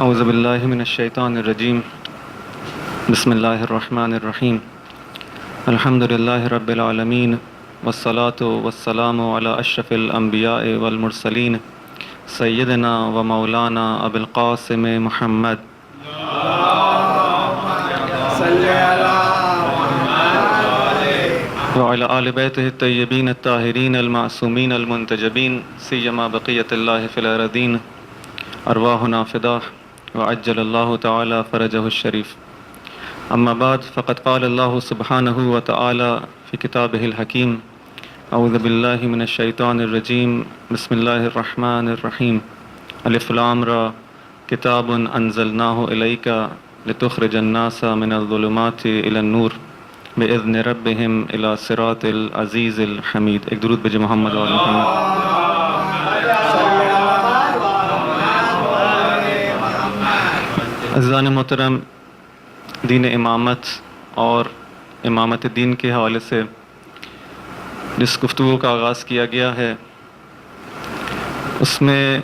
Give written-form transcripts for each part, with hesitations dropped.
اعوذ باللہ من الشیطان الرجیم بسم اللہ الرحمن الرحیم الحمد للہ رب العالمین والصلاة والسلام علی اشرف الانبیاء والمرسلین سیدنا و مولانا ابو القاسم محمد وعلى آل بیتہ الطیبین الطاہرین المعصومین المنتجبین سیما بقیۃ اللہ فی الارضین ارواحنا فداہ وعجل اللہ تعالی فرجہ الشریف. اما بعد فقد قال اللہ سبحانہ وتعالی فی کتابہ الحکیم اعوذ باللہ من الشیطان الرجیم بسم اللہ الرحمن الرحیم الف لام را کتاب انزلناہ الیک لتخرج الناس من الظلمات الی النور باذن ربہم الی صراط العزیز الحمید. ایک درود بجے محمد و آل محمد. عزیزان محترم، دین امامت اور امامت دین کے حوالے سے جس گفتگو کا آغاز کیا گیا ہے اس میں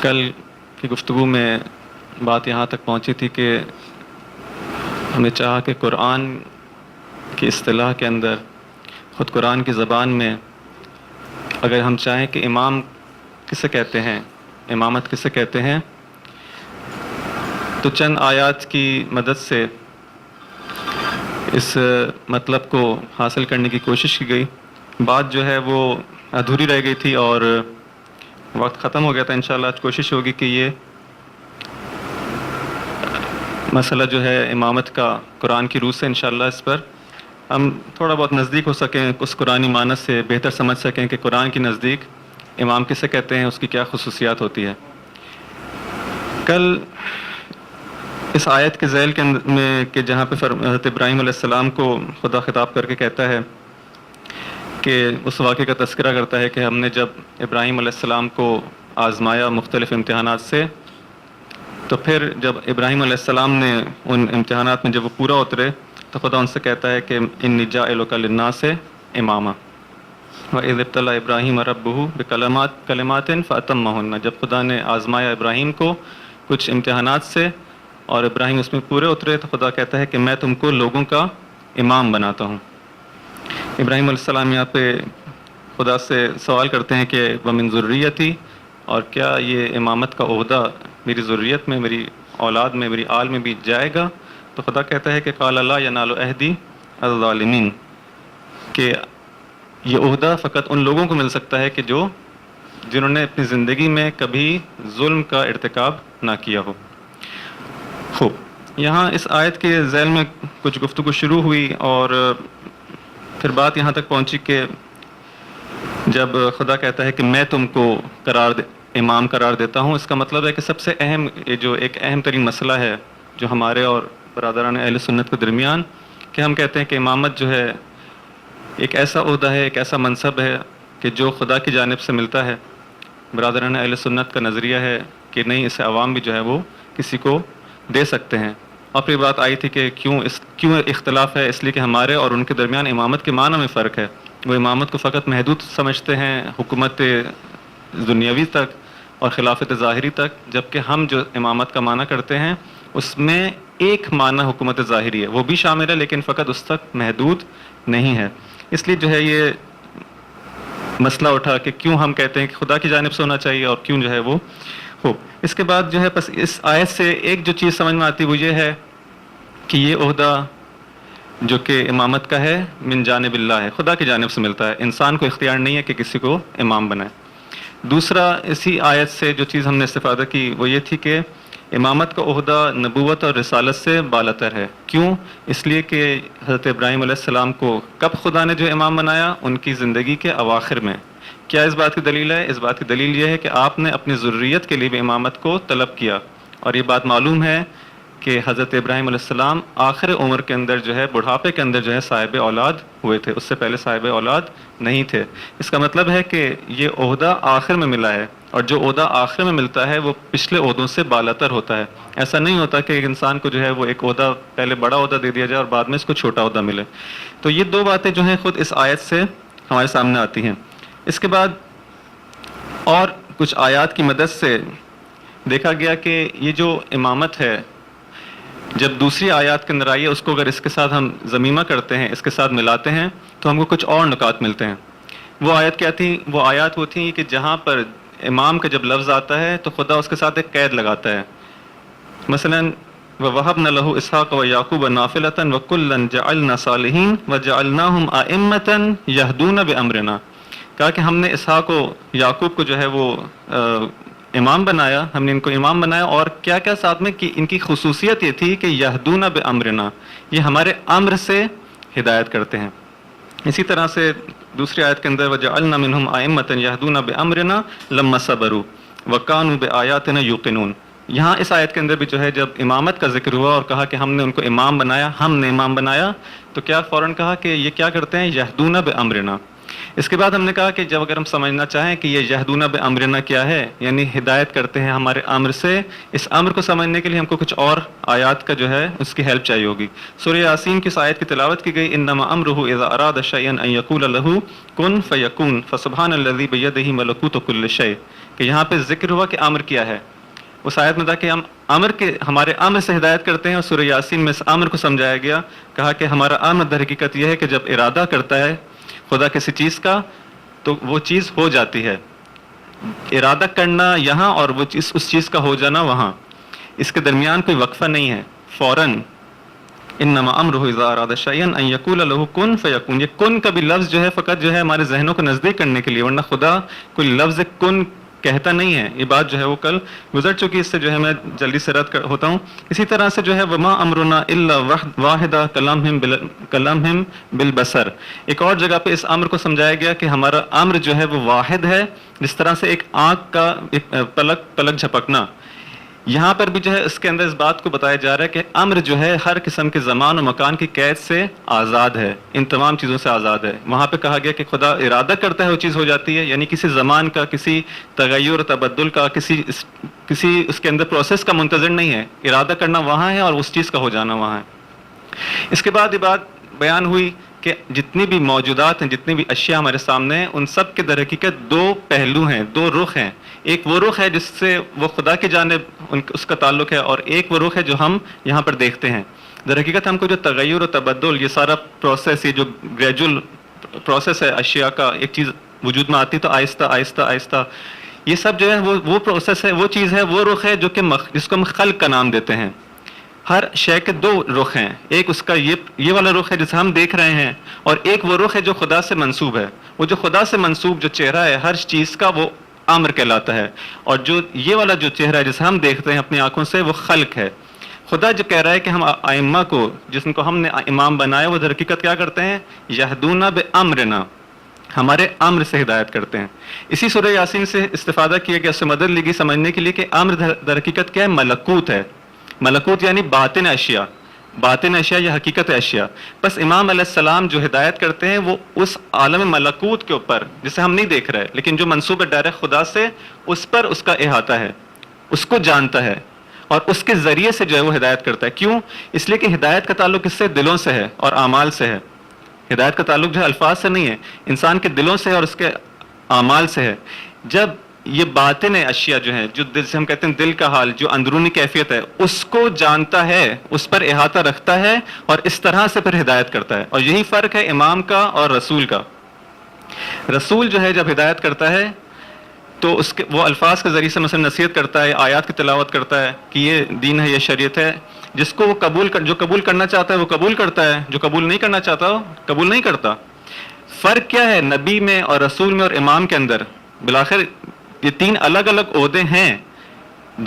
کل کی گفتگو میں بات یہاں تک پہنچی تھی کہ ہم نے چاہا کہ قرآن کی اصطلاح کے اندر خود قرآن کی زبان میں اگر ہم چاہیں کہ امام کسے کہتے ہیں، امامت کسے کہتے ہیں، تو چند آیات کی مدد سے اس مطلب کو حاصل کرنے کی کوشش کی گئی. بات جو ہے وہ ادھوری رہ گئی تھی اور وقت ختم ہو گیا تھا. انشاءاللہ آج کوشش ہوگی کہ یہ مسئلہ جو ہے امامت کا قرآن کی روح سے انشاءاللہ اس پر ہم تھوڑا بہت نزدیک ہو سکیں، اس قرآنی معنی سے بہتر سمجھ سکیں کہ قرآن کے نزدیک امام کسے کہتے ہیں، اس کی کیا خصوصیات ہوتی ہے. کل اس آیت کے ذیل کے میں کہ جہاں پہ حضرت ابراہیم علیہ السلام کو خدا خطاب کر کے کہتا ہے کہ اس واقعے کا تذکرہ کرتا ہے کہ ہم نے جب ابراہیم علیہ السلام کو آزمایا مختلف امتحانات سے، تو پھر جب ابراہیم علیہ السلام نے ان امتحانات میں جب وہ پورا اترے تو خدا ان سے کہتا ہے کہ انی جاعلک للناس اماما وَإِذِ ابْتَلَىٰ إِبْرَاهِيمَ رَبُّهُ بِكَلِمَاتٍ فَأَتَمَّهُنَّ. جب خدا نے آزمایا ابراہیم کو کچھ امتحانات سے اور ابراہیم اس میں پورے اترے تو خدا کہتا ہے کہ میں تم کو لوگوں کا امام بناتا ہوں. ابراہیم علیہ السلام یہاں پہ خدا سے سوال کرتے ہیں کہ وَمِن ذُرِّيَّتِي، اور کیا یہ امامت کا عہدہ میری ذریت میں، میری اولاد میں، میری آل میں بھی جائے گا؟ تو خدا کہتا ہے کہ قَالَ لَا يَنَالُ عَهْدِي الظَّالِمِينَ، کہ یہ عہدہ فقط ان لوگوں کو مل سکتا ہے کہ جنہوں نے اپنی زندگی میں کبھی ظلم کا ارتکاب نہ کیا ہو. خوب، یہاں اس آیت کے ذیل میں کچھ گفتگو شروع ہوئی اور پھر بات یہاں تک پہنچی کہ جب خدا کہتا ہے کہ میں تم کو امام قرار دیتا ہوں، اس کا مطلب ہے کہ سب سے اہم جو ایک اہم ترین مسئلہ ہے جو ہمارے اور برادران اہل سنت کے درمیان، کہ ہم کہتے ہیں کہ امامت جو ہے ایک ایسا عہدہ ہے، ایک ایسا منصب ہے کہ جو خدا کی جانب سے ملتا ہے. برادران اہل سنت کا نظریہ ہے کہ نہیں، اسے عوام بھی جو ہے وہ کسی کو دے سکتے ہیں. اور پھر بات آئی تھی کہ کیوں اختلاف ہے، اس لیے کہ ہمارے اور ان کے درمیان امامت کے معنی میں فرق ہے. وہ امامت کو فقط محدود سمجھتے ہیں حکومت دنیاوی تک اور خلافت ظاہری تک، جبکہ ہم جو امامت کا معنی کرتے ہیں اس میں ایک معنی حکومت ظاہری ہے، وہ بھی شامل ہے لیکن فقط اس تک محدود نہیں ہے. اس لیے جو ہے یہ مسئلہ اٹھا کہ کیوں ہم کہتے ہیں کہ خدا کی جانب سے ہونا چاہیے اور کیوں جو ہے وہ ہو. اس کے بعد جو ہے بس اس آیت سے ایک جو چیز سمجھ میں آتی وہ یہ ہے کہ یہ عہدہ جو کہ امامت کا ہے من جانب اللہ ہے، خدا کی جانب سے ملتا ہے، انسان کو اختیار نہیں ہے کہ کسی کو امام بنائے. دوسرا، اسی آیت سے جو چیز ہم نے استفادہ کی وہ یہ تھی کہ امامت کا عہدہ نبوت اور رسالت سے بالاتر ہے. کیوں؟ اس لیے کہ حضرت ابراہیم علیہ السلام کو کب خدا نے جو امام بنایا؟ ان کی زندگی کے اواخر میں. کیا اس بات کی دلیل ہے؟ اس بات کی دلیل یہ ہے کہ آپ نے اپنی ذریت کے لیے بھی امامت کو طلب کیا، اور یہ بات معلوم ہے کہ حضرت ابراہیم علیہ السلام آخر عمر کے اندر جو ہے، بڑھاپے کے اندر جو ہے صاحب اولاد ہوئے تھے، اس سے پہلے صاحب اولاد نہیں تھے. اس کا مطلب ہے کہ یہ عہدہ آخر میں ملا ہے، اور جو عہدہ آخر میں ملتا ہے وہ پچھلے عہدوں سے بالاتر ہوتا ہے. ایسا نہیں ہوتا کہ ایک انسان کو جو ہے وہ ایک عہدہ پہلے بڑا عہدہ دے دیا جائے اور بعد میں اس کو چھوٹا عہدہ ملے. تو یہ دو باتیں جو ہیں خود اس آیت سے ہمارے سامنے آتی ہیں. اس کے بعد اور کچھ آیات کی مدد سے دیکھا گیا کہ یہ جو امامت ہے جب دوسری آیات کے اندر آئی ہے اس کو اگر اس کے ساتھ ہم ضمیمہ کرتے ہیں، اس کے ساتھ ملاتے ہیں تو ہم کو کچھ اور نکات ملتے ہیں۔ وہ آیت کیا تھی؟ وہ آیات وہ تھیں کہ جہاں پر امام کا جب لفظ آتا ہے تو خدا اس کے ساتھ ایک قید لگاتا ہے، مثلاً وَوَهَبْنَا لَهُ إِسْحَاقَ وَيَعْقُوبَ نَافِلَةً وَكُلًّا جَعَلْنَا صَالِحِينَ وَجَعَلْنَاهُمْ أَئِمَّةً يَهْدُونَ بِأَمْرِنَا، کہا کہ ہم نے اسحاق و یعقوب کو جو ہے وہ امام بنایا، ہم نے ان کو امام بنایا، اور کیا کیا ساتھ میں کہ ان کی خصوصیت یہ تھی کہ یہدون بامرنا، یہ ہمارے امر سے ہدایت کرتے ہیں۔ اسی طرح سے دوسری آیت کے اندر وجعلنا منہم ائمۃ یہدون بامرنا لما صبروا وکانوا بآیاتنا یوقنون، یہاں اس آیت کے اندر بھی جو ہے جب امامت کا ذکر ہوا اور کہا کہ ہم نے ان کو امام بنایا، ہم نے امام بنایا، تو کیا فوراً کہا کہ یہ کیا کرتے ہیں؟ یہدون بامرنا۔ اس کے بعد ہم نے کہا کہ جب اگر ہم سمجھنا چاہیں کہ یہ یہدون بامرنا کیا ہے، یعنی ہدایت کرتے ہیں ہمارے امر سے، اس امر کو سمجھنے کے لیے ہم کو کچھ اور آیات کا جو ہے اس کی ہیلپ چاہیے ہوگی۔ سورہ یاسین کی اس آیت کی تلاوت کی گئی، انما امرہ اذا اراد شیئا ان یقول لہ کن فیکون فسبحان الذی بیدہ ملکوت کل شیء، کہ یہاں پہ ذکر ہوا کہ امر کیا ہے۔ اس آیت میں تھا کہ ہم امر کے ہمارے امر سے ہدایت کرتے ہیں، اور سورہ یاسین میں اس امر کو سمجھایا گیا، کہا کہ ہمارا امر در حقیقت یہ ہے کہ جب ارادہ کرتا ہے خدا کسی چیز کا تو وہ چیز ہو جاتی ہے، ارادہ کرنا یہاں اور وہ چیز اس چیز کا ہو جانا وہاں، اس کے درمیان کوئی وقفہ نہیں ہے، فوراً انما امرہ اذا اراد شیئا ان یقول لہ کن فیکون۔ یہ کن کا بھی لفظ جو ہے فقط جو ہے ہمارے ذہنوں کو نزدیک کرنے کے لیے، ورنہ خدا کوئی لفظ کن کہتا نہیں ہے۔ یہ بات جو ہے وہ کل گزر چکی، اس سے جو ہے میں جلدی سے رد ہوتا ہوں۔ اسی طرح سے جو ہے وما امرنا الا واحدہ کلمہم بالبصر، ایک اور جگہ پہ اس امر کو سمجھایا گیا کہ ہمارا امر جو ہے وہ واحد ہے، جس طرح سے ایک آنکھ کا ایک پلک جھپکنا، یہاں پر بھی جو ہے اس کے اندر اس بات کو بتایا جا رہا ہے کہ امر جو ہے ہر قسم کے زمان و مکان کی قید سے آزاد ہے، ان تمام چیزوں سے آزاد ہے۔ وہاں پہ کہا گیا کہ خدا ارادہ کرتا ہے وہ چیز ہو جاتی ہے، یعنی کسی زمان کا، کسی تغیر تبدل کا، کسی اس کے اندر پروسیس کا منتظر نہیں ہے، ارادہ کرنا وہاں ہے اور اس چیز کا ہو جانا وہاں ہے۔ اس کے بعد یہ بات بیان ہوئی کہ جتنی بھی موجودات ہیں، جتنی بھی اشیاء ہمارے سامنے ہیں، ان سب کے در حقیقت دو پہلو ہیں، دو رخ ہیں۔ ایک وہ رخ ہے جس سے وہ خدا کی جانب اس کا تعلق ہے، اور ایک وہ رخ ہے جو ہم یہاں پر دیکھتے ہیں۔ در حقیقت ہم کو جو تغیر و تبدل، یہ سارا پروسیس، یہ جو گریجول پروسیس ہے اشیاء کا، ایک چیز وجود میں آتی تو آہستہ آہستہ آہستہ، یہ سب جو ہے وہ پروسیس ہے، وہ چیز ہے، وہ رخ ہے جو کہ جس کو ہم خلق کا نام دیتے ہیں۔ ہر شے کے دو رخ ہیں، ایک اس کا یہ والا رخ ہے جسے ہم دیکھ رہے ہیں، اور ایک وہ رخ ہے جو خدا سے منسوب ہے۔ وہ جو خدا سے منسوب جو چہرہ ہے ہر چیز کا، وہ امر کہلاتا ہے، اور جو یہ والا جو چہرہ ہے جسے ہم دیکھتے ہیں اپنی آنکھوں سے، وہ خلق ہے۔ خدا جو کہہ رہا ہے کہ ہم ائمہ کو، جن کو ہم نے امام بنایا، وہ در حقیقت کیا کرتے ہیں؟ یہدون بامرنا، ہمارے امر سے ہدایت کرتے ہیں۔ اسی سورہ یاسین سے استفادہ کیا گیا، اس سے مدد لی گئی سمجھنے کے لیے کہ امر در حقیقت کیا ہے؟ ملکوت ہے۔ ملکوت یعنی باطن اشیاء، باطن اشیاء یا حقیقت اشیاء۔ بس امام علیہ السلام جو ہدایت کرتے ہیں وہ اس عالم ملکوت کے اوپر جسے ہم نہیں دیکھ رہے، لیکن جو منسوب ہے ڈائریکٹ خدا سے، اس پر اس کا احاطہ ہے، اس کو جانتا ہے، اور اس کے ذریعے سے جو ہے وہ ہدایت کرتا ہے۔ کیوں؟ اس لیے کہ ہدایت کا تعلق اس سے دلوں سے ہے اور اعمال سے ہے۔ ہدایت کا تعلق جو ہے الفاظ سے نہیں ہے، انسان کے دلوں سے ہے اور اس کے اعمال سے ہے۔ جب یہ باطن اشیاء جو ہیں، جو دل سے ہم کہتے ہیں دل کا حال، جو اندرونی کیفیت ہے، اس کو جانتا ہے، اس پر احاطہ رکھتا ہے، اور اس طرح سے پھر ہدایت کرتا ہے۔ اور یہی فرق ہے امام کا اور رسول کا۔ رسول جو ہے جب ہدایت کرتا ہے تو اس کے وہ الفاظ کے ذریعے سے مثلا نصیحت کرتا ہے، آیات کی تلاوت کرتا ہے کہ یہ دین ہے، یہ شریعت ہے، جس کو وہ جو قبول کرنا چاہتا ہے وہ قبول کرتا ہے، جو قبول نہیں کرنا چاہتا وہ قبول نہیں کرتا۔ فرق کیا ہے نبی میں اور رسول میں اور امام کے اندر؟ بالآخر یہ تین الگ الگ عہدے ہیں،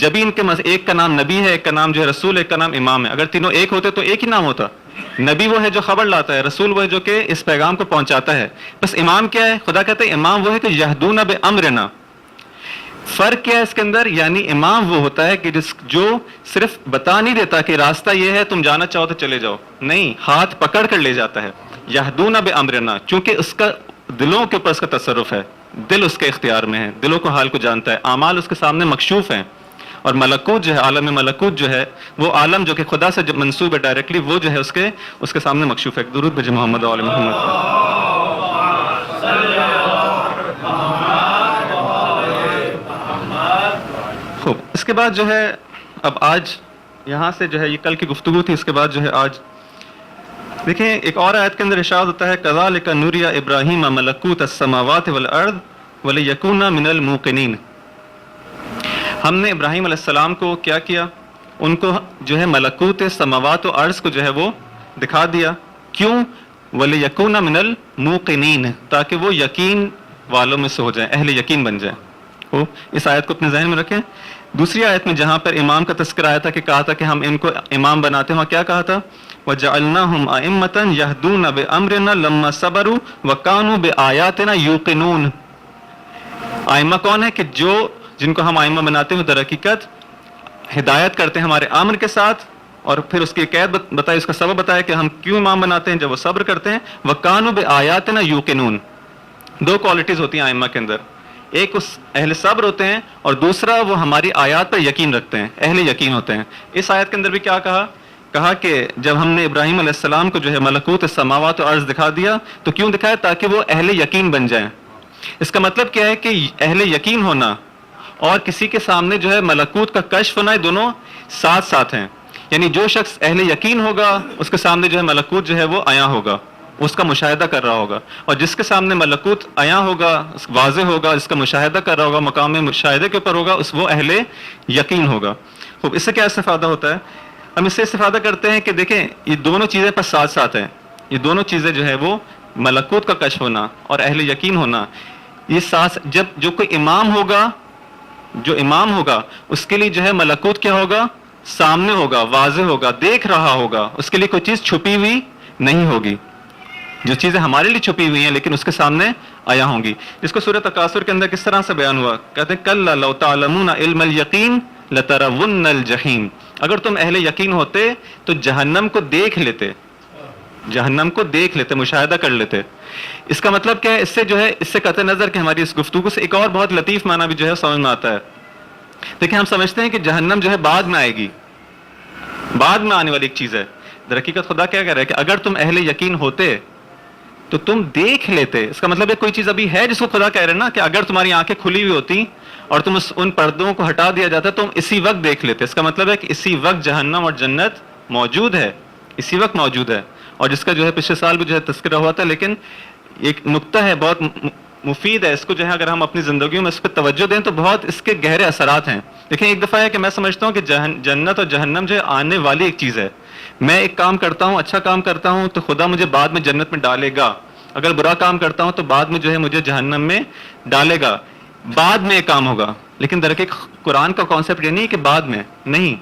جبھی ان کے ایک کا نام نبی ہے، ایک کا نام جو ہے رسول ہے، ایک کا نام امام ہے۔ اگر تینوں ایک ہوتے تو ایک ہی نام ہوتا۔ نبی وہ ہے جو خبر لاتا ہے، رسول وہ ہے جو کہ اس پیغام کو پہنچاتا ہے۔ بس امام کیا ہے؟ خدا کہتا ہے امام وہ ہے کہ یہدون بامرنا۔ فرق کیا ہے اس کے اندر؟ یعنی امام وہ ہوتا ہے کہ جو صرف بتا نہیں دیتا کہ راستہ یہ ہے، تم جانا چاہو تو چلے جاؤ، نہیں، ہاتھ پکڑ کر لے جاتا ہے۔ یہدون بامرنا، چونکہ اس کا دلوں کے اوپر اس کا تصرف ہے، دل اس کے اختیار میں ہے، دلوں کو حال کو جانتا ہے، اعمال اس کے سامنے مکشوف ہیں۔ اور ملکوت جو ہے، عالم ملکوت جو ہے، وہ عالم جو کہ خدا سے جب منسوب ہے ڈائریکٹلی، وہ جو ہے اس کے سامنے مکشوف ہے۔ درود بھیجیں محمد و آل محمد۔ خوب، اس کے بعد جو ہے اب آج یہاں سے جو ہے یہ کل کی گفتگو تھی، اس کے بعد جو ہے آج دیکھیں ایک اور آیت کے اندر ارشاد ہوتا ہے کذالک نوری ابراہیم ملکوت السماوات والارض ولیکون من الموقنین. ہم نے ابراہیم علیہ السلام کو کیا کیا؟ ان کو جو ہے ملکوت سماوات و ارض کو جو ہے وہ دکھا دیا. کیوں؟ ولیکون من الموقنین، تاکہ وہ یقین والوں میں سے ہو جائیں، اہل یقین بن جائیں. اس آیت کو اپنے ذہن میں رکھیں. دوسری آیت میں جہاں پر امام کا تذکرہ آیا تھا کہ کہا تھا کہ ہم ان کو امام بناتے ہیں، وہاں کیا کہا تھا؟ وَجَعَلْنَاهُمْ أَئِمَّةً يَهْدُونَ بِأَمْرِنَا لَمَّا صَبَرُوا وَكَانُوا بِآيَاتِنَا يُوقِنُونَ. ائمہ کون ہے کہ جو جن کو ہم ائمہ بناتے ہیں در حقیقت ہدایت کرتے ہیں ہمارے امر کے ساتھ، اور پھر اس کی قید بتائی، اس کا سبب بتایا کہ ہم کیوں امام بناتے ہیں، جب وہ صبر کرتے ہیں. وَكَانُوا بِآيَاتِنَا يُوقِنُونَ. دو کوالٹیز ہوتی ہیں ائمہ کے اندر، ایک اس اہل صبر ہوتے ہیں اور دوسرا وہ ہماری آیات پر یقین رکھتے ہیں، اہل یقین ہوتے ہیں. اس آیت کے اندر بھی کیا کہا کہ جب ہم نے ابراہیم علیہ السلام کو جو ہے ملکوت السماوات و ارض دکھا دیا تو کیوں دکھایا؟ تاکہ وہ اہل یقین بن جائیں. اس کا مطلب کیا ہے کہ اہل یقین ہونا اور کسی کے سامنے جو ہے ملکوت کا کشف ہونا، یہ دونوں ساتھ ساتھ ہیں. یعنی جو شخص اہل یقین ہوگا اس کے سامنے جو ہے ملکوت جو ہے وہ عیاں ہوگا، اس کا مشاہدہ کر رہا ہوگا، اور جس کے سامنے ملکوت عیاں ہوگا، واضح ہوگا، اس کا مشاہدہ کر رہا ہوگا، مقام مشاہدے کے اوپر ہوگا، وہ اہل یقین ہوگا. خوب، اس سے کیا استفادہ ہوتا ہے؟ ہم اس سے استفادہ کرتے ہیں کہ دیکھیں یہ دونوں چیزیں پر ساتھ ساتھ ہیں. یہ دونوں چیزیں جو ہے وہ ملکوت کا کشف ہونا اور اہل یقین ہونا، یہ ساتھ. جب جو کوئی امام ہوگا، جو امام ہوگا اس کے لیے جو ہے ملکوت کیا ہوگا؟ سامنے ہوگا، واضح ہوگا، دیکھ رہا ہوگا. اس کے لیے کوئی چیز چھپی ہوئی نہیں ہوگی. جو چیزیں ہمارے لیے چھپی ہوئی ہیں لیکن اس کے سامنے آیا ہوں گی. جس کو سورہ تکاثر کے اندر کس طرح سے بیان ہوا؟ کہتے ہیں کلا لو تعلمون علم الیقین لترون الجحیم. اگر تم اہل یقین ہوتے تو جہنم کو دیکھ لیتے، جہنم کو دیکھ لیتے، مشاہدہ کر لیتے. اس کا مطلب کیا ہے؟ اس سے جو ہے اس سے قطع نظر کہ ہماری اس گفتگو سے ایک اور بہت لطیف معنی بھی جو ہے سمجھ میں آتا ہے. دیکھیں ہم سمجھتے ہیں کہ جہنم جو ہے بعد میں آئے گی، بعد میں آنے والی ایک چیز ہے. در حقیقت خدا کیا کہہ رہا ہے کہ اگر تم اہل یقین ہوتے تو تم دیکھ لیتے. اس کا مطلب ہے کوئی چیز ابھی ہے جس کو خدا کہہ رہے ہیں نا کہ اگر تمہاری آنکھیں کھلی ہوئی ہوتی اور تم ان پردوں کو ہٹا دیا جاتا تم اسی وقت دیکھ لیتے. اس کا مطلب ہے کہ اسی وقت جہنم اور جنت موجود ہے، اسی وقت موجود ہے. اور جس کا جو ہے پچھلے سال بھی جو ہے تذکرہ ہوا تھا. لیکن ایک نقطہ ہے بہت مفید ہے، اس کو جو ہے اگر ہم اپنی زندگیوں میں اس پہ توجہ دیں تو بہت اس کے گہرے اثرات ہیں. دیکھیں ایک دفعہ ہے کہ میں سمجھتا ہوں کہ جنت اور جہنم جو ہے آنے والی ایک چیز ہے. میں ایک کام کرتا ہوں، اچھا کام کرتا ہوں تو خدا مجھے بعد میں جنت میں ڈالے گا. اگر برا کام کرتا ہوں تو بعد میں جو ہے مجھے جہنم میں ڈالے گا. بعد میں ایک کام ہوگا. لیکن درحقیقت قرآن کا کانسیپٹ یہ نہیں کہ بعد میں نہیں.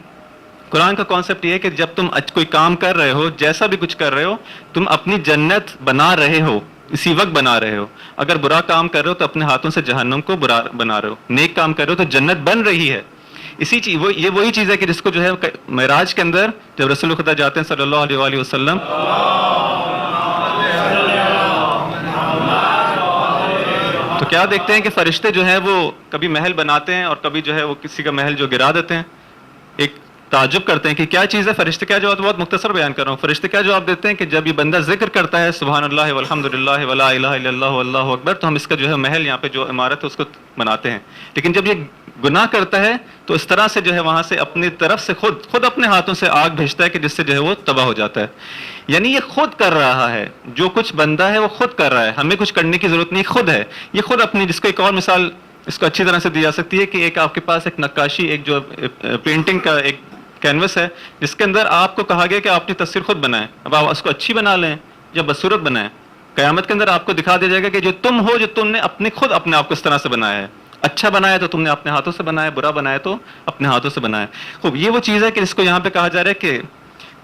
قرآن کا کانسیپٹ یہ ہے کہ جب تم کوئی کام کر رہے ہو، جیسا بھی کچھ کر رہے ہو، تم اپنی جنت بنا رہے ہو، اسی وقت بنا رہے ہو. اگر برا کام کر رہے ہو تو اپنے ہاتھوں سے جہنم کو برا بنا رہے ہو. نیک کام کر رہے ہو تو جنت بن رہی ہے. اسی چیز یہ وہی چیز ہے کہ جس کو جو ہے معراج کے اندر جب رسول خدا جاتے ہیں صلی اللہ علیہ وآلہ وسلم، تو کیا دیکھتے ہیں کہ فرشتے جو ہیں وہ کبھی محل بناتے ہیں اور کبھی جو ہے وہ کسی کا محل جو گرا دیتے ہیں. ایک تعجب کرتے ہیں کہ کیا چیز ہے. فرشتے کیا جواب، بہت مختصر بیان کر رہا ہوں. فرشتے کیا جواب دیتے ہیں کہ جب یہ بندہ ذکر کرتا ہے سبحان اللہ والحمد للہ ولا الہ الا اللہ واللہ اکبر، تو ہم اس کا جو ہے محل یہاں پہ جو عمارت ہے اس کو بناتے ہیں. لیکن جب یہ گناہ کرتا ہے تو اس طرح سے جو ہے وہاں سے اپنی طرف سے خود اپنے ہاتھوں سے آگ بھیجتا ہے کہ جس سے جو ہے وہ تباہ ہو جاتا ہے. یعنی یہ خود کر رہا ہے، جو کچھ بندہ ہے وہ خود کر رہا ہے، ہمیں کچھ کرنے کی ضرورت نہیں، خود ہے یہ خود اپنی. جس کو ایک اور مثال اس کو اچھی طرح سے دی جا سکتی ہے کہ ایک آپ کے پاس ایک نقاشی، ایک جو پینٹنگ کا ایک کینوس ہے جس کے اندر آپ کو کہا گیا کہ آپ اپنی تصویر خود بنائیں. اب آپ اس کو اچھی بنا لیں یا بدصورت بنائیں، قیامت کے اندر آپ کو دکھا دیا جائے گا کہ جو تم ہو، جو تم نے خود اپنے آپ کو اس طرح سے بنایا ہے. اچھا بنایا تو تم نے اپنے ہاتھوں سے بنایا، برا بنایا تو اپنے ہاتھوں سے بنایا. خوب، یہ وہ چیز ہے کہ اس کو یہاں پہ کہا جا رہا ہے کہ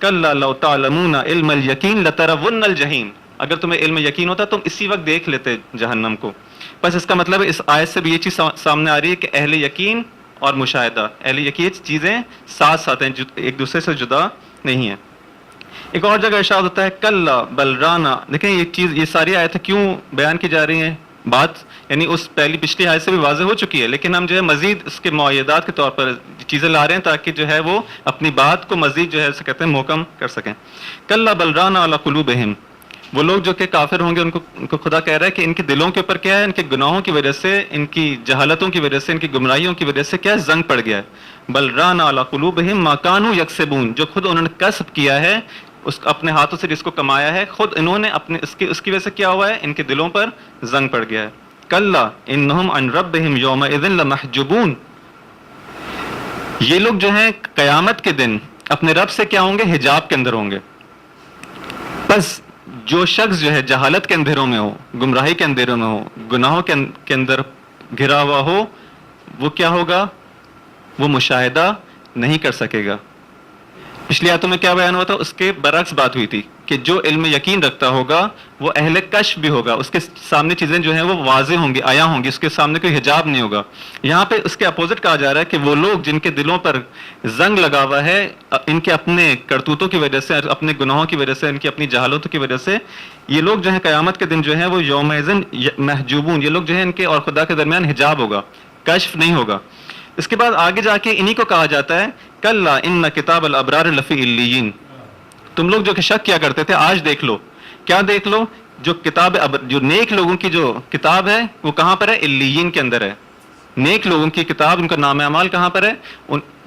کلا لو تعلمون علم الیقین لترون الجحیم. اگر تمہیں علم یقین ہوتا تم اسی وقت دیکھ لیتے جہنم کو. بس اس کا مطلب ہے اس آیت سے بھی یہ چیز سامنے آ رہی ہے کہ اہل یقین اور مشاہدہ، اہل یقین چیزیں ساتھ ساتھ ہیں، ایک دوسرے سے جدا نہیں ہیں. ایک اور جگہ ارشاد ہوتا ہے کلا بل رانا. دیکھیں یہ چیز، یہ ساری آیتیں کیوں بیان کی جا رہی ہیں؟ بات یعنی اس پچھلی آیت سے بھی واضح ہو چکی ہے، لیکن ہم جو ہے مزید اس کے معیدات کے طور پر چیزیں لا رہے ہیں تاکہ جو ہے وہ اپنی بات کو مزید جو ہے کہتے ہیں محکم کر سکیں. کلا بل رانا علی قلوبہم. وہ لوگ جو کہ کافر ہوں گے ان کو خدا کہہ رہا ہے کہ ان کے دلوں کے اوپر کیا ہے، ان کے گناہوں کی وجہ سے، ان کی جہالتوں کی وجہ سے، ان کی گمراہیوں کی وجہ سے کیا ہے، زنگ پڑ گیا ہے. بل ران علی قلوبہم ما کانوا یکسبون، جو خود انہوں نے کسب کیا ہے، اس اپنے ہاتھوں سے جس کو کمایا ہے، خود انہوں نے اپنے اس کی وجہ سے کیا ہوا ہے، ان کے دلوں پر زنگ پڑ گیا ہے. کلا انہم عن ربہم یومئذ لمحجوبون، یہ لوگ جو ہیں قیامت کے دن اپنے رب سے کیا ہوں گے، حجاب کے اندر ہوں گے. بس جو شخص جو ہے جہالت کے اندھیروں میں ہو، گمراہی کے اندھیروں میں ہو، گناہوں کے اندر گھرا ہوا ہو، وہ کیا ہوگا، وہ مشاہدہ نہیں کر سکے گا. پچھلی آیتوں میں کیا بیان ہوا تھا، اس کے برعکس بات ہوئی تھی کہ جو علم یقین رکھتا ہوگا وہ اہل کشف بھی ہوگا، اس کے سامنے چیزیں جو ہیں وہ واضح ہوں گی، آیا ہوں گی، اس کے سامنے کوئی حجاب نہیں ہوگا. یہاں پہ اس کے اپوزٹ کہا جا رہا ہے کہ وہ لوگ جن کے دلوں پر زنگ لگا ہوا ہے ان کے اپنے کرتوتوں کی وجہ سے، اپنے گناہوں کی وجہ سے، ان کی اپنی جہالتوں کی وجہ سے، یہ لوگ جو ہیں قیامت کے دن جو ہیں وہ یومئذ محجوبون، یہ لوگ جو ہیں ان کے اور خدا کے درمیان حجاب ہوگا، کشف نہیں ہوگا. اس کے بعد آگے جا کے انہی کو کہا جاتا ہے کلا ان کتاب الابرار لفی علیین. تم لوگ جو کہ شک کیا کرتے تھے، آج دیکھ لو. کیا دیکھ لو؟ جو کتاب، جو نیک لوگوں کی جو کتاب ہے وہ کہاں پر ہے، علیین کے اندر ہے. نیک لوگوں کی کتاب، ان کا نام اعمال کہاں پر ہے،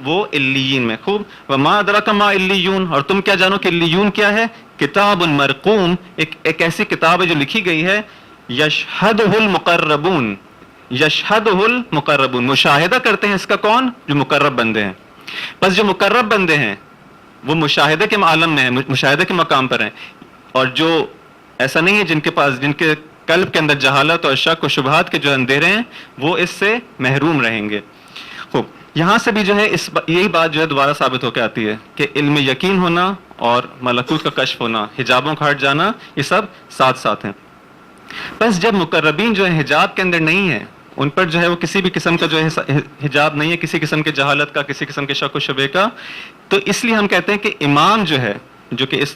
وہ علیین میں. خوب. وما ادراک ما علیون، اور تم کیا جانو کہ علیون کیا ہے، کتاب مرقوم، ایک ایسی کتاب ہے جو لکھی گئی ہے، یشہدہ المقربون، یشہدہ المقربون، مشاہدہ کرتے ہیں اس کا کون، جو مقرب بندے ہیں. بس جو مقرب بندے ہیں وہ مشاہدے کے عالم میں ہیں، مشاہدے کے مقام پر ہیں، اور جو ایسا نہیں ہے جن کے پاس، جن کے قلب کے اندر جہالت اور شک و شبہات کے جو اندھیرے ہیں، وہ اس سے محروم رہیں گے. خوب. یہاں سے بھی جو ہے یہی بات جو ہے دوبارہ ثابت ہو کے آتی ہے کہ علم یقین ہونا اور ملکوت کا کشف ہونا، حجابوں کا ہٹ جانا، یہ سب ساتھ ساتھ ہیں. بس جب مقربین جو ہے حجاب کے اندر نہیں ہے، ان پر جو ہے وہ کسی بھی قسم کا جو ہے حجاب نہیں ہے، کسی قسم کے جہالت کا، کسی قسم کے شک و شبہ کا، تو اس لیے ہم کہتے ہیں کہ امام جو ہے، جو کہ اس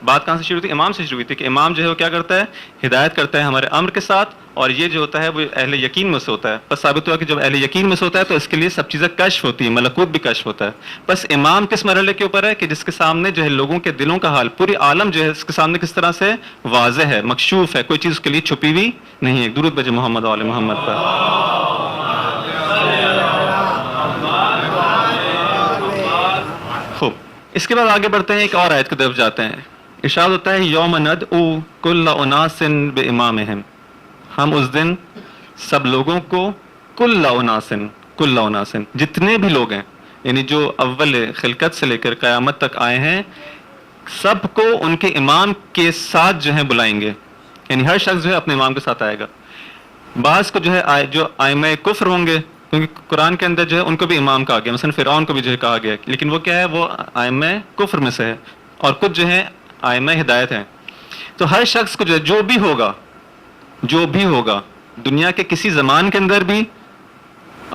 بات کہاں سے شروع ہوئی، امام سے شروع ہوئی تھی، کہ امام جو ہے وہ کیا کرتا ہے، ہدایت کرتا ہے ہمارے امر کے ساتھ، اور یہ جو ہوتا ہے وہ اہل یقین میں سے ہوتا ہے. بس ثابت ہوا کہ جب اہل یقین میں سے ہوتا ہے تو اس کے لیے سب چیزیں کشف ہوتی ہیں، ملکوت بھی کشف ہوتا ہے. بس امام کس مرحلے کے اوپر ہے کہ جس کے سامنے جو ہے لوگوں کے دلوں کا حال، پوری عالم جو ہے اس کے سامنے کس طرح سے واضح ہے، مکشوف ہے، کوئی چیز اس کے لیے چھپی ہوئی نہیں ہے. درود بھیجے محمد و آل محمد پر. خوب. اس کے بعد آگے بڑھتے ہیں، ایک اور آیت کی طرف جاتے ہیں. ارشاد ہوتا ہے یوم ندعو کل اناس بامامہم، ہم اس دن سب لوگوں کو، کل اناس، جتنے بھی لوگ ہیں، یعنی جو اول خلقت سے لے کر قیامت تک آئے ہیں، سب کو ان کے امام کے ساتھ جو ہے بلائیں گے. یعنی ہر شخص جو ہے اپنے امام کے ساتھ آئے گا. بعض کو جو ہے جو ائمہ کفر ہوں گے، کیونکہ قرآن کے اندر جو ہے ان کو بھی امام کہا گیا، مثلا فرعون کو بھی جو ہے کہا گیا، لیکن وہ کیا ہے، وہ ائمہ کفر میں سے ہے، اور کچھ جو ہے ائمہ ہدایت ہیں. تو ہر شخص کو جو بھی ہوگا دنیا کے کسی زمان کے اندر بھی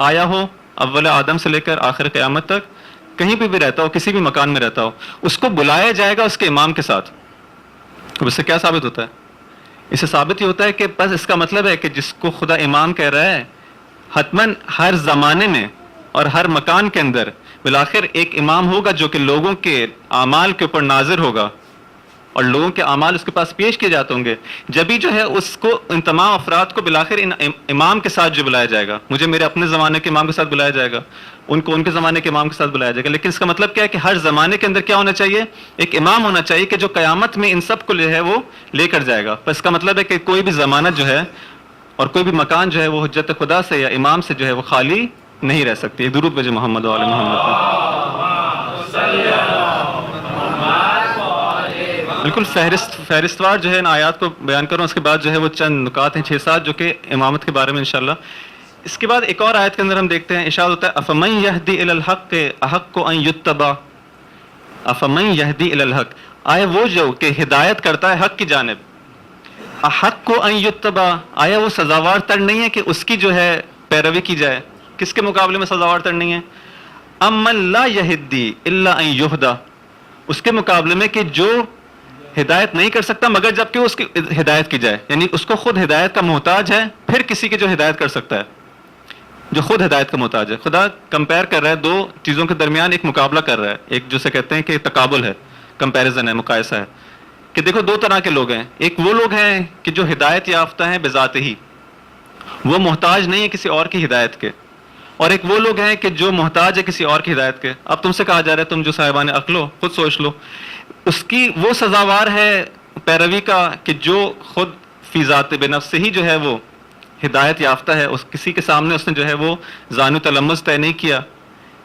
آیا ہو، اول آدم سے لے کر آخر قیامت تک، کہیں بھی رہتا ہو، کسی بھی مکان میں رہتا ہو، اس کو بلایا جائے گا اس کے امام کے ساتھ. اب اس سے کیا ثابت ہوتا ہے؟ اس سے ثابت یہ ہوتا ہے کہ بس اس کا مطلب ہے کہ جس کو خدا امام کہہ رہا ہے، حتماً ہر زمانے میں اور ہر مکان کے اندر بالآخر ایک امام ہوگا جو کہ لوگوں کے اعمال کے اوپر ناظر ہوگا، اور لوگوں کے اعمال اس کے پاس پیش کیے جاتے ہوں گے. جبھی جو ہے اس کو، ان تمام افراد کو بالآخر ان امام کے ساتھ جو بلایا جائے گا، مجھے میرے اپنے زمانے کے امام کے ساتھ بلایا جائے گا، ان کو ان کے زمانے کے امام کے ساتھ بلایا جائے گا. لیکن اس کا مطلب کیا ہے کہ ہر زمانے کے اندر کیا ہونا چاہیے، ایک امام ہونا چاہیے کہ جو قیامت میں ان سب کو جو ہے وہ لے کر جائے گا. بس اس کا مطلب ہے کہ کوئی بھی زمانہ جو ہے اور کوئی بھی مکان جو ہے وہ حجت خدا سے یا امام سے جو ہے وہ خالی نہیں رہ سکتی. درود بھیجے محمد و آل محمد. بالکل فہرست وار جو ہے ان آیات کو بیان کروں، اس کے بعد جو ہے وہ چند نکات ہیں 6-7 جو کہ امامت کے بارے میں انشاءاللہ. اس کے بعد ایک اور آیت کے اندر ہم دیکھتے ہیں، ارشاد ہوتا ہے افمن یہدی الی الحق احق ان یتبع، افمن یہدی الی الحق، آیا وہ جو کہ ہدایت کرتا ہے حق کی جانب، احق ان یتبع، آیا وہ سزاوار تر نہیں ہے کہ اس کی جو ہے پیروی کی جائے؟ کس کے مقابلے میں سزاوار تر نہیں ہے؟ امن لا یہدی الا ان یہدی، اس کے مقابلے میں کہ جو ہدایت نہیں کر سکتا مگر جبکہ اس کی ہدایت کی جائے، یعنی اس کو خود ہدایت کا محتاج ہے، پھر کسی کی جو ہدایت کر سکتا ہے، جو خود ہدایت کا محتاج ہے. خدا کمپیئر کر رہا ہے دو چیزوں کے درمیان، ایک مقابلہ کر رہا ہے، ایک جسے کہتے ہیں کہ تقابل ہے، کمپیریزن ہے، مقایسہ ہے. کہ دیکھو دو طرح کے لوگ ہیں. ایک وہ لوگ ہیں کہ جو ہدایت یافتہ ہیں بذات ہی, وہ محتاج نہیں ہے کسی اور کی ہدایت کے, اور ایک وہ لوگ ہیں کہ جو محتاج ہے کسی اور کی ہدایت کے. اب تم سے کہا جا رہا ہے تم جو صاحبان عقل ہو خود سوچ لو, اس کی وہ سزاوار ہے پیروی کا کہ جو خود فی ذات بنفس ہی جو ہے وہ ہدایت یافتہ ہے, اس کسی کے سامنے اس نے جو ہے وہ زانو تلمذ طے نہیں کیا,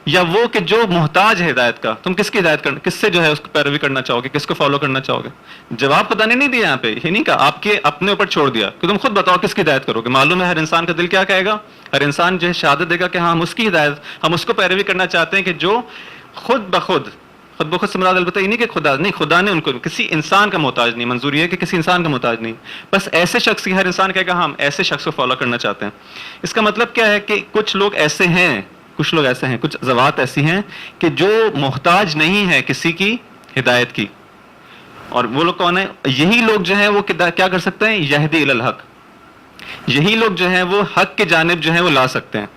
یا وہ کہ جو محتاج ہے ہدایت کا. تم کس کی ہدایت کرنا, کس سے جو ہے اس کو پیروی کرنا چاہو گے, کس کو فالو کرنا چاہو گے؟ جواب پتہ نہیں دیا یہاں پہ, یہ نہیں کہا, آپ کے اپنے اوپر چھوڑ دیا کہ تم خود بتاؤ کس کی ہدایت کرو گے. معلوم ہے ہر انسان کا دل کیا کہے گا, ہر انسان جو ہے شہادت دے گا کہ ہاں ہم اس کی ہدایت, ہم اس کو پیروی کرنا چاہتے ہیں کہ جو خود بخود سے مراد البتہ یہ نہیں کہ خدا نہیں, خدا نے ان کو کسی انسان کا محتاج نہیں, منظور یہ ہے کہ کسی انسان کا محتاج نہیں, بس ایسے شخص کی, ہر انسان کہے گا ہم ایسے شخص کو فالو کرنا چاہتے ہیں. اس کا مطلب کیا ہے کہ کچھ لوگ ایسے ہیں, کچھ ذوات ایسی ہیں کہ جو محتاج نہیں ہے کسی کی ہدایت کی. اور وہ لوگ کون ہیں؟ یہی لوگ جو ہیں وہ کیا کر سکتے ہیں؟ یہدی الی الحق, یہی لوگ جو ہیں وہ حق کی جانب جو ہیں وہ لا سکتے ہیں.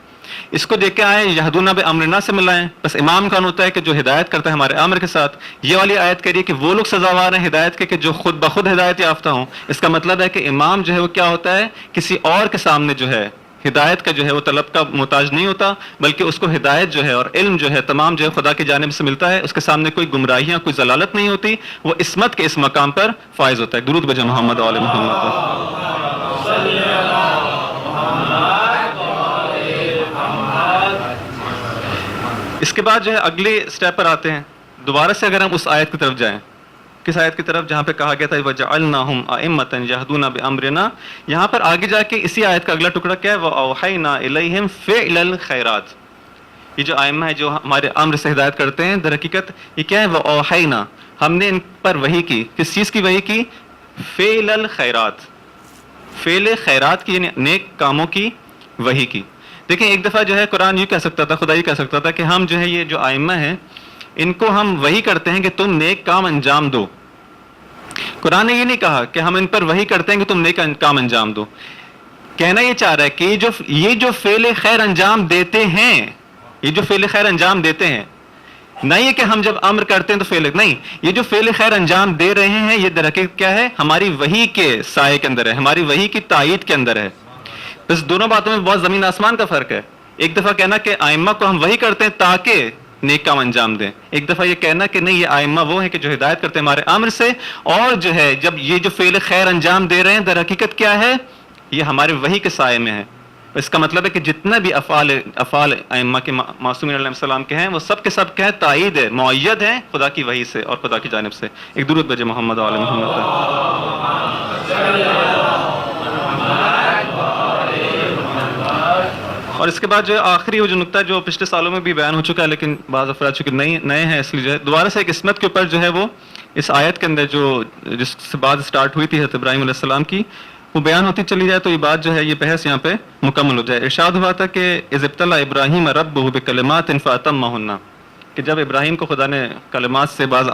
اس کو دیکھ کے آئے یہدونا بامرنا سے ملائیں. بس امام کون ہوتا ہے کہ جو ہدایت کرتا ہے ہمارے امر کے ساتھ. یہ والی آیت کہہ رہی ہے کہ وہ لوگ سزاوار ہیں ہدایت کے کہ جو خود بخود ہدایت یافتہ ہوں. اس کا مطلب ہے کہ امام جو ہے وہ کیا ہوتا ہے, کسی اور کے سامنے جو ہے ہدایت کا جو ہے وہ طلب کا محتاج نہیں ہوتا, بلکہ اس کو ہدایت جو ہے اور علم جو ہے تمام جو ہے خدا کی جانب سے ملتا ہے. اس کے سامنے کوئی گمراہیاں, کوئی ضلالت نہیں ہوتی, وہ عصمت کے اس مقام پر فائز ہوتا ہے. درود بجا محمد و آل محمد. اس کے بعد جو ہے اگلے سٹیپ پر آتے ہیں. دوبارہ سے اگر ہم اس آیت کی طرف جائیں, کس آیت کی طرف جہاں پہ کہا گیا تھا وَجَعَلْنَاهُمْ أَئِمَّةً يَهْدُونَ بِأَمْرِنَا, یہاں پر آگے جا کے اسی آیت کا اگلا ٹکڑا کیا ہے, وَأَوْحَيْنَا إِلَيْهِمْ فِعْلَ الْخَيْرَاتِ. یہ جو ائمہ ہے جو ہمارے امر سے ہدایت کرتے ہیں, در حقیقت یہ کیا ہے؟ وَأَوْحَيْنَا, ہم نے ان پر وحی کی. کس چیز کی وحی کی؟ فعل الخیرات, فعل خیرات کی, یعنی نیک کاموں کی وحی کی. دیکھیں ایک دفعہ جو ہے قرآن یہ کہہ سکتا تھا, خدا یہ کہہ سکتا تھا کہ ہم جو ہے یہ جو ائمہ ہیں ان کو ہم وحی کرتے ہیں کہ تم نیک کام انجام دو. قرآن نے یہ نہیں کہا کہ ہم ان پر وحی کرتے ہیں کہ تم نیک کام انجام دو. کہنا یہ چاہ رہا ہے کہ یہ جو فعل خیر انجام دیتے ہیں, یہ جو فعل خیر انجام دیتے ہیں, نہیں ہے کہ ہم جب امر کرتے ہیں تو فعل نہیں, یہ جو فعل خیر انجام دے رہے ہیں یہ در حقیقت کیا ہے؟ ہماری وحی کے سائے کے اندر ہے, ہماری وحی کی تائید کے اندر ہے. بس دونوں باتوں میں بہت زمین آسمان کا فرق ہے. ایک دفعہ کہنا کہ ائمہ کو ہم وحی کرتے ہیں تاکہ نیک کام انجام دیں, ایک دفعہ یہ کہنا کہ نہیں یہ ائمہ وہ ہیں کہ جو ہدایت کرتے ہیں ہمارے امر سے, اور جو ہے جب یہ جو فعل خیر انجام دے رہے ہیں در حقیقت کیا ہے؟ یہ ہمارے وحی کے سائے میں ہے. اس کا مطلب ہے کہ جتنا بھی افعال ائمہ کے معصومین علیہ السلام کے ہیں وہ سب کے سب کیا ہے؟ تائید ہے, مؤید ہے خدا کی وحی سے اور خدا کی جانب سے. ایک درود بجے محمد و آل محمد. اور اس کے بعد جو ہے آخری وہ جو نقطہ جو پچھلے سالوں میں بھی بیان ہو چکا ہے لیکن بعض افراد چونکہ نئے ہیں اس لیے جو ہے دوبارہ سے ایک عصمت کے اوپر جو ہے وہ اس آیت کے اندر جو جس سے بات سٹارٹ ہوئی تھی حضرت ابراہیم علیہ السلام کی, وہ بیان ہوتی چلی جائے تو یہ بات جو ہے یہ بحث یہاں پہ مکمل ہو جائے. ارشاد ہوا تھا کہ اذ ابتلى ابراہیم ربہ بکلمات فاتمہن, کہ جب ابراہیم کو خدا نے کلمات سے بعض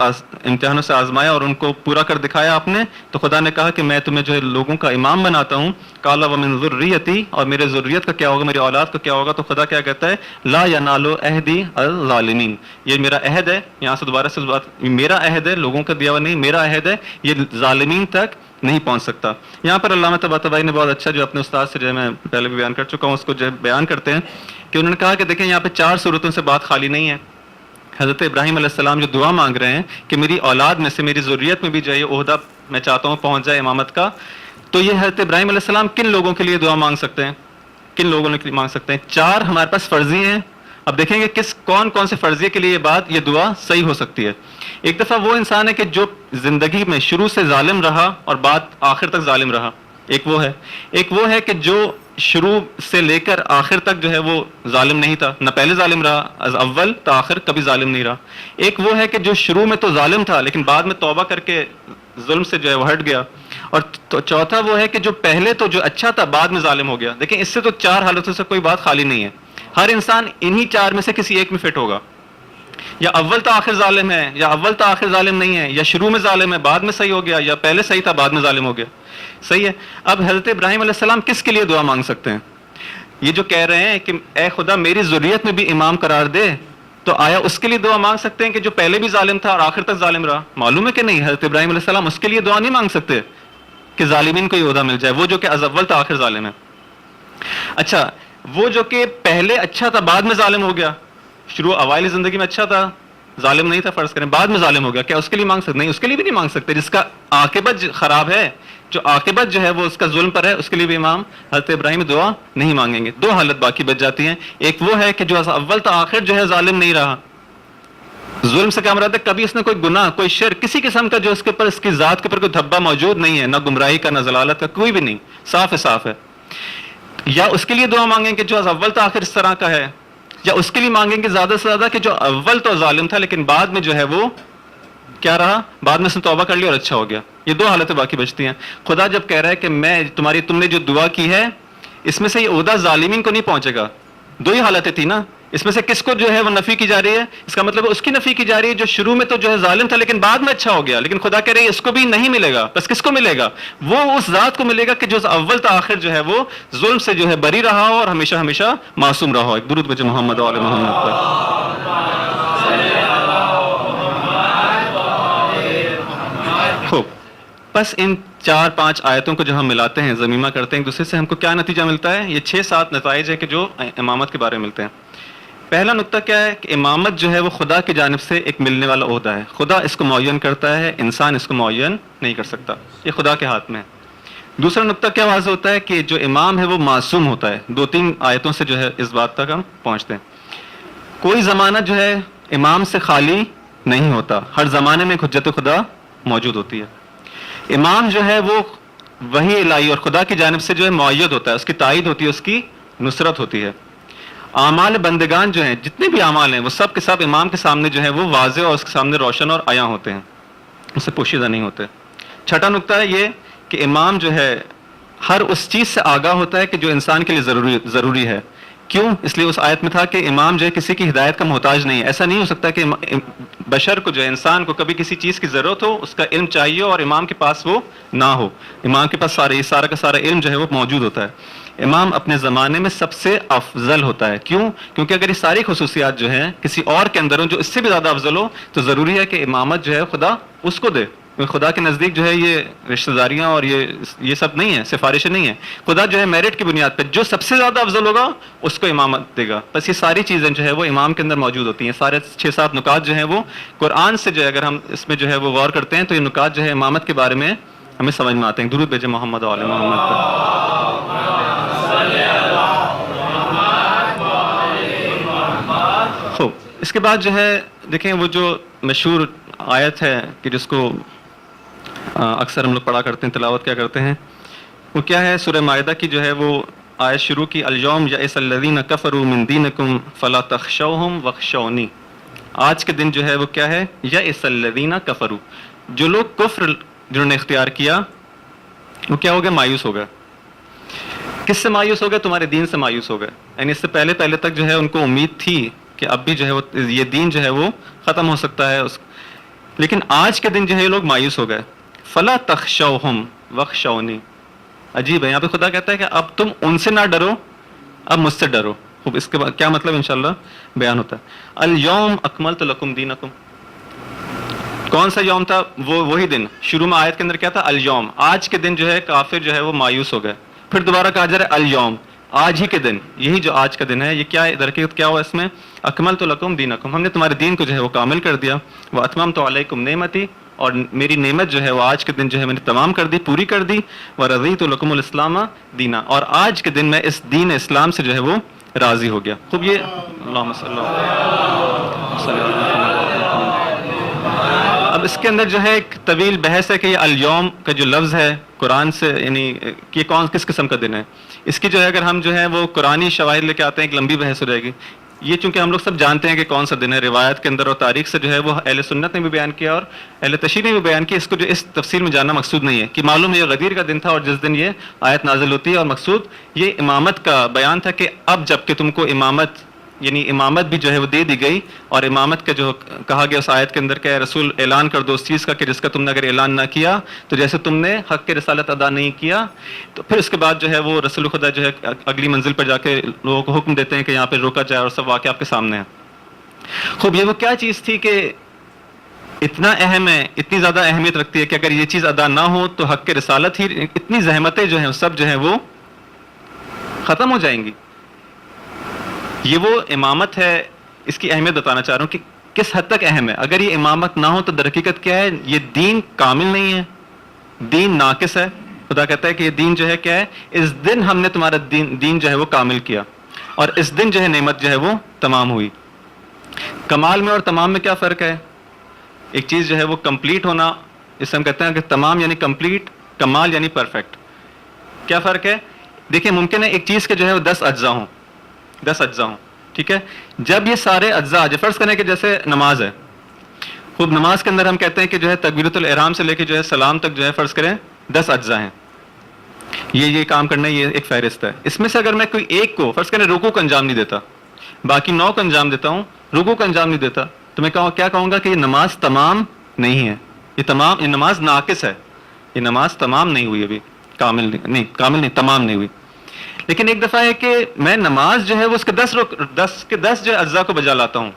امتحانوں سے آزمایا اور ان کو پورا کر دکھایا آپ نے, تو خدا نے کہا کہ میں تمہیں جو ہے لوگوں کا امام بناتا ہوں. قال ومن ذریتی, اور میرے ذریت کا کیا ہوگا, میری اولاد کا کیا ہوگا؟ تو خدا کیا کہتا ہے؟ لا ینال عہدی الظالمین, یہ میرا عہد ہے. یہاں سے دوبارہ سے بات, میرا عہد ہے, لوگوں کا دیا ہوا نہیں, میرا عہد ہے, یہ ظالمین تک نہیں پہنچ سکتا. یہاں پر علامہ طباطبائی نے بہت اچھا جو اپنے استاد سے جو ہے میں پہلے بھی بیان کر چکا ہوں اس کو جو بیان کرتے ہیں کہ انہوں نے کہا کہ دیکھیں یہاں پہ 4 صورتوں سے بات خالی نہیں ہے. حضرت ابراہیم علیہ السلام جو دعا مانگ رہے ہیں کہ میری اولاد میں سے, میری ذریت میں بھی جو ہے یہ عہدہ میں چاہتا ہوں پہنچ جائے امامت کا, تو یہ حضرت ابراہیم علیہ السلام کن لوگوں کے لیے دعا مانگ سکتے ہیں؟ کن لوگوں کے لیے مانگ سکتے ہیں؟ 4 ہمارے پاس فرضی ہیں. اب دیکھیں گے کون سے فرضیے کے لیے یہ دعا صحیح ہو سکتی ہے. ایک دفعہ وہ انسان ہے کہ جو زندگی میں شروع سے ظالم رہا اور بعد آخر تک ظالم رہا, ایک وہ ہے کہ جو شروع سے لے کر آخر تک جو ہے وہ ظالم نہیں تھا, نہ پہلے ظالم رہا, از اول تا آخر کبھی ظالم نہیں رہا. ایک وہ ہے کہ جو شروع میں تو ظالم تھا لیکن بعد میں توبہ کر کے ظلم سے جو ہے وہ ہٹ گیا. اور چوتھا وہ ہے کہ جو پہلے تو جو اچھا تھا بعد میں ظالم ہو گیا. دیکھیں اس سے تو 4 حالتوں سے کوئی بات خالی نہیں ہے. ہر انسان انہی 4 میں سے کسی ایک میں فٹ ہوگا, یا اول تا آخر ظالم ہے, یا اول تا آخر ظالم نہیں ہے, یا شروع میں ظالم ہے بعد میں صحیح ہو گیا, یا پہلے صحیح تھا بعد میں ظالم ہو گیا. صحیح ہے. اب حضرت ابراہیم علیہ السلام کس کے لیے دعا مانگ سکتے ہیں؟ یہ جو کہہ رہے ہیں کہ اے خدا میری ذریت میں بھی امام قرار دے, تو آیا اس کے لیے دعا مانگ سکتے ہیں کہ جو پہلے بھی ظالم تھا اور آخر تک ظالم رہا؟ معلوم ہے کہ نہیں. حضرت ابراہیم علیہ السلام اس کے لیے دعا نہیں مانگ سکتے کہ ظالمین کو یہ عہدہ مل جائے، وہ جو کہ از اول تا آخر ظالم ہے. اچھا وہ جو کہ پہلے اچھا تھا بعد میں ظالم ہو گیا، شروع اوائل زندگی میں اچھا تھا ظالم نہیں تھا فرض کریں، بعد میں ظالم ہو گیا، کیا اس کے لیے مانگ سکتے؟ نہیں، اس کے لیے بھی نہیں مانگ سکتے. جس کا عاقبت خراب ہے، جو عاقبت جو ہے وہ اس کا ظلم پر ہے، اس کے لیے بھی امام حضرت ابراہیم دعا نہیں مانگیں گے. دو حالت باقی بچ جاتی ہیں. ایک وہ ہے کہ جو اول تا آخر جو ہے ظالم نہیں رہا. ظلم سے کیا مراد ہے؟ کبھی اس نے کوئی گناہ، کوئی شرک، کسی قسم کا جو اس کے اوپر، اس کی ذات کے اوپر کوئی دھبا موجود نہیں ہے، نہ گمراہی کا نہ ضلالت کا، کوئی بھی نہیں، صاف ہے صاف ہے. یا اس کے لیے دعا مانگیں کہ جو اول تا آخر اس طرح کا ہے، یا اس کے لیے مانگیں گے زیادہ سے زیادہ کہ جو اول تو ظالم تھا لیکن بعد میں جو ہے وہ کیا رہا، بعد میں اس نے توبہ کر لی اور اچھا ہو گیا. یہ دو حالتیں باقی بچتی ہیں. خدا جب کہہ رہا ہے کہ میں تم نے جو دعا کی ہے اس میں سے یہ عہدہ ظالمین کو نہیں پہنچے گا، دو ہی حالتیں تھی نا. اس میں سے کس کو جو ہے وہ نفی کی جا رہی ہے؟ اس کا مطلب اس کی نفی کی جا رہی ہے جو شروع میں تو جو ہے ظالم تھا لیکن بعد میں اچھا ہو گیا. لیکن خدا کہہ رہی ہے اس کو بھی نہیں ملے گا. بس کس کو ملے گا؟ وہ اس ذات کو ملے گا کہ جو اول تا آخر جو ہے وہ ظلم سے جو ہے بری رہا ہو اور ہمیشہ ہمیشہ معصوم رہا ہو. ایک درود بھیجو محمد و آل محمد پر. خوب، بس ان 4-5 آیتوں کو جو ہم ملاتے ہیں، ضمیمہ کرتے ہیں ایک دوسرے سے، ہم کو کیا نتیجہ ملتا ہے؟ یہ 6-7 نتائج ہے کہ جو امامت کے بارے میں ملتے ہیں. پہلا نقطہ کیا ہے کہ امامت جو ہے وہ خدا کی جانب سے ایک ملنے والا عہدہ ہے. خدا اس کو معین کرتا ہے، انسان اس کو معین نہیں کر سکتا، یہ خدا کے ہاتھ میں ہے. دوسرا نقطہ کیا واضح ہوتا ہے کہ جو امام ہے وہ معصوم ہوتا ہے. 2-3 آیتوں سے جو ہے اس بات تک ہم پہنچتے ہیں. کوئی زمانہ جو ہے امام سے خالی نہیں ہوتا، ہر زمانے میں حجت خدا موجود ہوتی ہے. امام جو ہے وہ وحی الہی اور خدا کی جانب سے جو ہے معید ہوتا ہے، اس کی تائید ہوتی ہے، اس کی نصرت ہوتی ہے. اعمال بندگان جو ہیں، جتنے بھی اعمال ہیں، وہ سب کے سب امام کے سامنے جو ہے وہ واضح اور اس کے سامنے روشن اور عیاں ہوتے ہیں، اس سے پوشیدہ نہیں ہوتے. چھٹا نقطہ ہے یہ کہ امام جو ہے ہر اس چیز سے آگاہ ہوتا ہے کہ جو انسان کے لیے ضروری ہے. کیوں؟ اس لیے اس آیت میں تھا کہ امام جو ہے کسی کی ہدایت کا محتاج نہیں ہے. ایسا نہیں ہو سکتا کہ بشر کو جو ہے انسان کو کبھی کسی چیز کی ضرورت ہو، اس کا علم چاہیے اور امام کے پاس وہ نہ ہو. امام کے پاس سارا کا سارا علم جو ہے وہ موجود ہوتا ہے. امام اپنے زمانے میں سب سے افضل ہوتا ہے. کیوں؟ کیونکہ اگر یہ ساری خصوصیات جو ہیں کسی اور کے اندر ہوں جو اس سے بھی زیادہ افضل ہو، تو ضروری ہے کہ امامت جو ہے خدا اس کو دے. خدا کے نزدیک جو ہے یہ رشتہ داریاں اور یہ سب نہیں ہے، سفارشیں نہیں ہیں. خدا جو ہے میرٹ کی بنیاد پہ جو سب سے زیادہ افضل ہوگا اس کو امامت دے گا. بس یہ ساری چیزیں جو ہے وہ امام کے اندر موجود ہوتی ہیں. سارے 6-7 نکات جو ہیں وہ قرآن سے جو ہے اگر ہم اس میں جو ہے وہ غور کرتے ہیں تو یہ نکات جو ہے امامت کے بارے میں ہمیں سمجھ میں آتے ہیں. درود بھیجیں محمد و آل محمد پر. خوب، اس کے بعد جو ہے دیکھیں وہ جو مشہور آیت ہے کہ جس کو اکثر ہم لوگ پڑھا کرتے ہیں، تلاوت کیا کرتے ہیں، وہ کیا ہے؟ سورہ مائدہ کی جو ہے وہ آیت شروع کی، الیوم یئس الذین کفروا من دینکم فلا تخشوہم واخشونی. آج کے دن جو ہے وہ کیا ہے؟ یئس الذین کفروا، جو لوگ کفر جنہوں نے اختیار کیا وہ کیا ہو گئے؟ مایوس ہو گئے. کس سے مایوس ہو گئے؟ تمہارے دین سے مایوس ہو گئے. یعنی اس سے پہلے تک جو ہے ان کو امید تھی کہ اب بھی جو ہے وہ یہ دین جو ہے وہ ختم ہو سکتا ہے، لیکن آج کے دن جو ہے یہ لوگ مایوس ہو گئے. فلا تخشوہم واخشونی. عجیب ہے، یہاں پہ خدا کہتا ہے کہ اب تم ان سے نہ ڈرو، اب مجھ سے ڈرو. خوب، اس کے بعد کیا مطلب انشاءاللہ بیان ہوتا ہے. الیوم اکملت لکم دینکم. کون سا یوم تھا؟ وہی دن. شروع میں آیت کے اندر کیا تھا؟ الیوم. آج کے دن جو ہے کافر جو ہے وہ مایوس ہو گئے. پھر دوبارہ کہا جا رہا ہے الیوم، آج ہی کے دن. یہی جو آج کا دن ہے یہ کیا ہے؟ در حقیقت کیا ہوا اس میں؟ اکملت لکم دینکم، ہم نے تمہارے دین کو جو ہے وہ کامل کر دیا. واتممت علیکم نعمتی، اور میری نعمت جو ہے وہ آج کے دن جو ہے میں نے تمام کر دی، پوری کر دی. ورضیت لکم الاسلام دینا، اور آج کے دن میں اس دین اسلام سے جو ہے وہ راضی ہو گیا. خوب، یہ اللہم صلی اللہ. اب اس کے اندر جو ہے ایک طویل بحث ہے کہ یہ الیوم کا جو لفظ ہے قرآن سے، یعنی یہ کس قسم کا دن ہے. اس کی جو ہے اگر ہم جو ہے وہ قرآنی شواہد لے کے آتے ہیں ایک لمبی بحث ہو جائے گی. یہ چونکہ ہم لوگ سب جانتے ہیں کہ کون سا دن ہے، روایت کے اندر اور تاریخ سے جو ہے وہ اہل سنت نے بھی بیان کیا اور اہل تشریح نے بھی بیان کیا. اس کو جو اس تفصیل میں جاننا مقصود نہیں ہے کہ معلوم ہے یہ غدیر کا دن تھا اور جس دن یہ آیت نازل ہوتی ہے، اور مقصود یہ امامت کا بیان تھا کہ اب جب کہ تم کو امامت، یعنی امامت بھی جو ہے وہ دے دی گئی، اور امامت کا جو کہا گیا اس آیت کے اندر کہ رسول اعلان کر دو اس چیز کا کہ جس کا تم نے اگر اعلان نہ کیا تو جیسے تم نے حق کی رسالت ادا نہیں کیا. تو پھر اس کے بعد جو ہے وہ رسول خدا جو ہے اگلی منزل پر جا کے لوگوں کو حکم دیتے ہیں کہ یہاں پہ روکا جائے، اور سب واقعہ آپ کے سامنے ہے. خوب یہ وہ کیا چیز تھی کہ اتنا اہم ہے, اتنی زیادہ اہمیت رکھتی ہے کہ اگر یہ چیز ادا نہ ہو تو حق کے رسالت ہی, اتنی زحمتیں جو ہیں سب جو ہیں وہ ختم ہو جائیں گی. یہ وہ امامت ہے, اس کی اہمیت بتانا چاہ رہا ہوں کہ کس حد تک اہم ہے. اگر یہ امامت نہ ہو تو در حقیقت کیا ہے, یہ دین کامل نہیں ہے, دین ناقص ہے. خدا کہتا ہے کہ یہ دین جو ہے کیا ہے, اس دن ہم نے تمہارا دین جو ہے وہ کامل کیا, اور اس دن جو ہے نعمت جو ہے وہ تمام ہوئی. کمال میں اور تمام میں کیا فرق ہے؟ ایک چیز جو ہے وہ کمپلیٹ ہونا, اس سے ہم کہتے ہیں کہ تمام یعنی کمپلیٹ, کمال یعنی پرفیکٹ. کیا فرق ہے؟ دیکھیں ممکن ہے ایک چیز کے جو ہے وہ 10 اجزاء ہوں, 10 اجزاء ہوں, ٹھیک ہے. جب یہ سارے اجزاء, جو فرض کریں کہ جیسے نماز ہے, خوب نماز کے اندر ہم کہتے ہیں کہ جو ہے تکبیرۃ الاحرام سے لے کے جو ہے سلام تک جو ہے فرض کریں 10 اجزاء ہیں. یہ کام کرنا ہے, یہ ایک فہرست ہے. اس میں سے اگر میں کوئی ایک کو فرض کریں رکوع کا انجام نہیں دیتا, باقی 9 کو انجام دیتا ہوں, رکوع کا انجام نہیں دیتا, تو میں کیا کہوں گا کہ یہ نماز تمام نہیں ہے, یہ نماز ناقص ہے, یہ نماز تمام نہیں ہوئی, ابھی کامل نہیں, تمام نہیں ہوئی. لیکن ایک دفعہ ہے کہ میں نماز جو ہے وہ اس کے 10 جو ہے اجزاء کو بجا لاتا ہوں,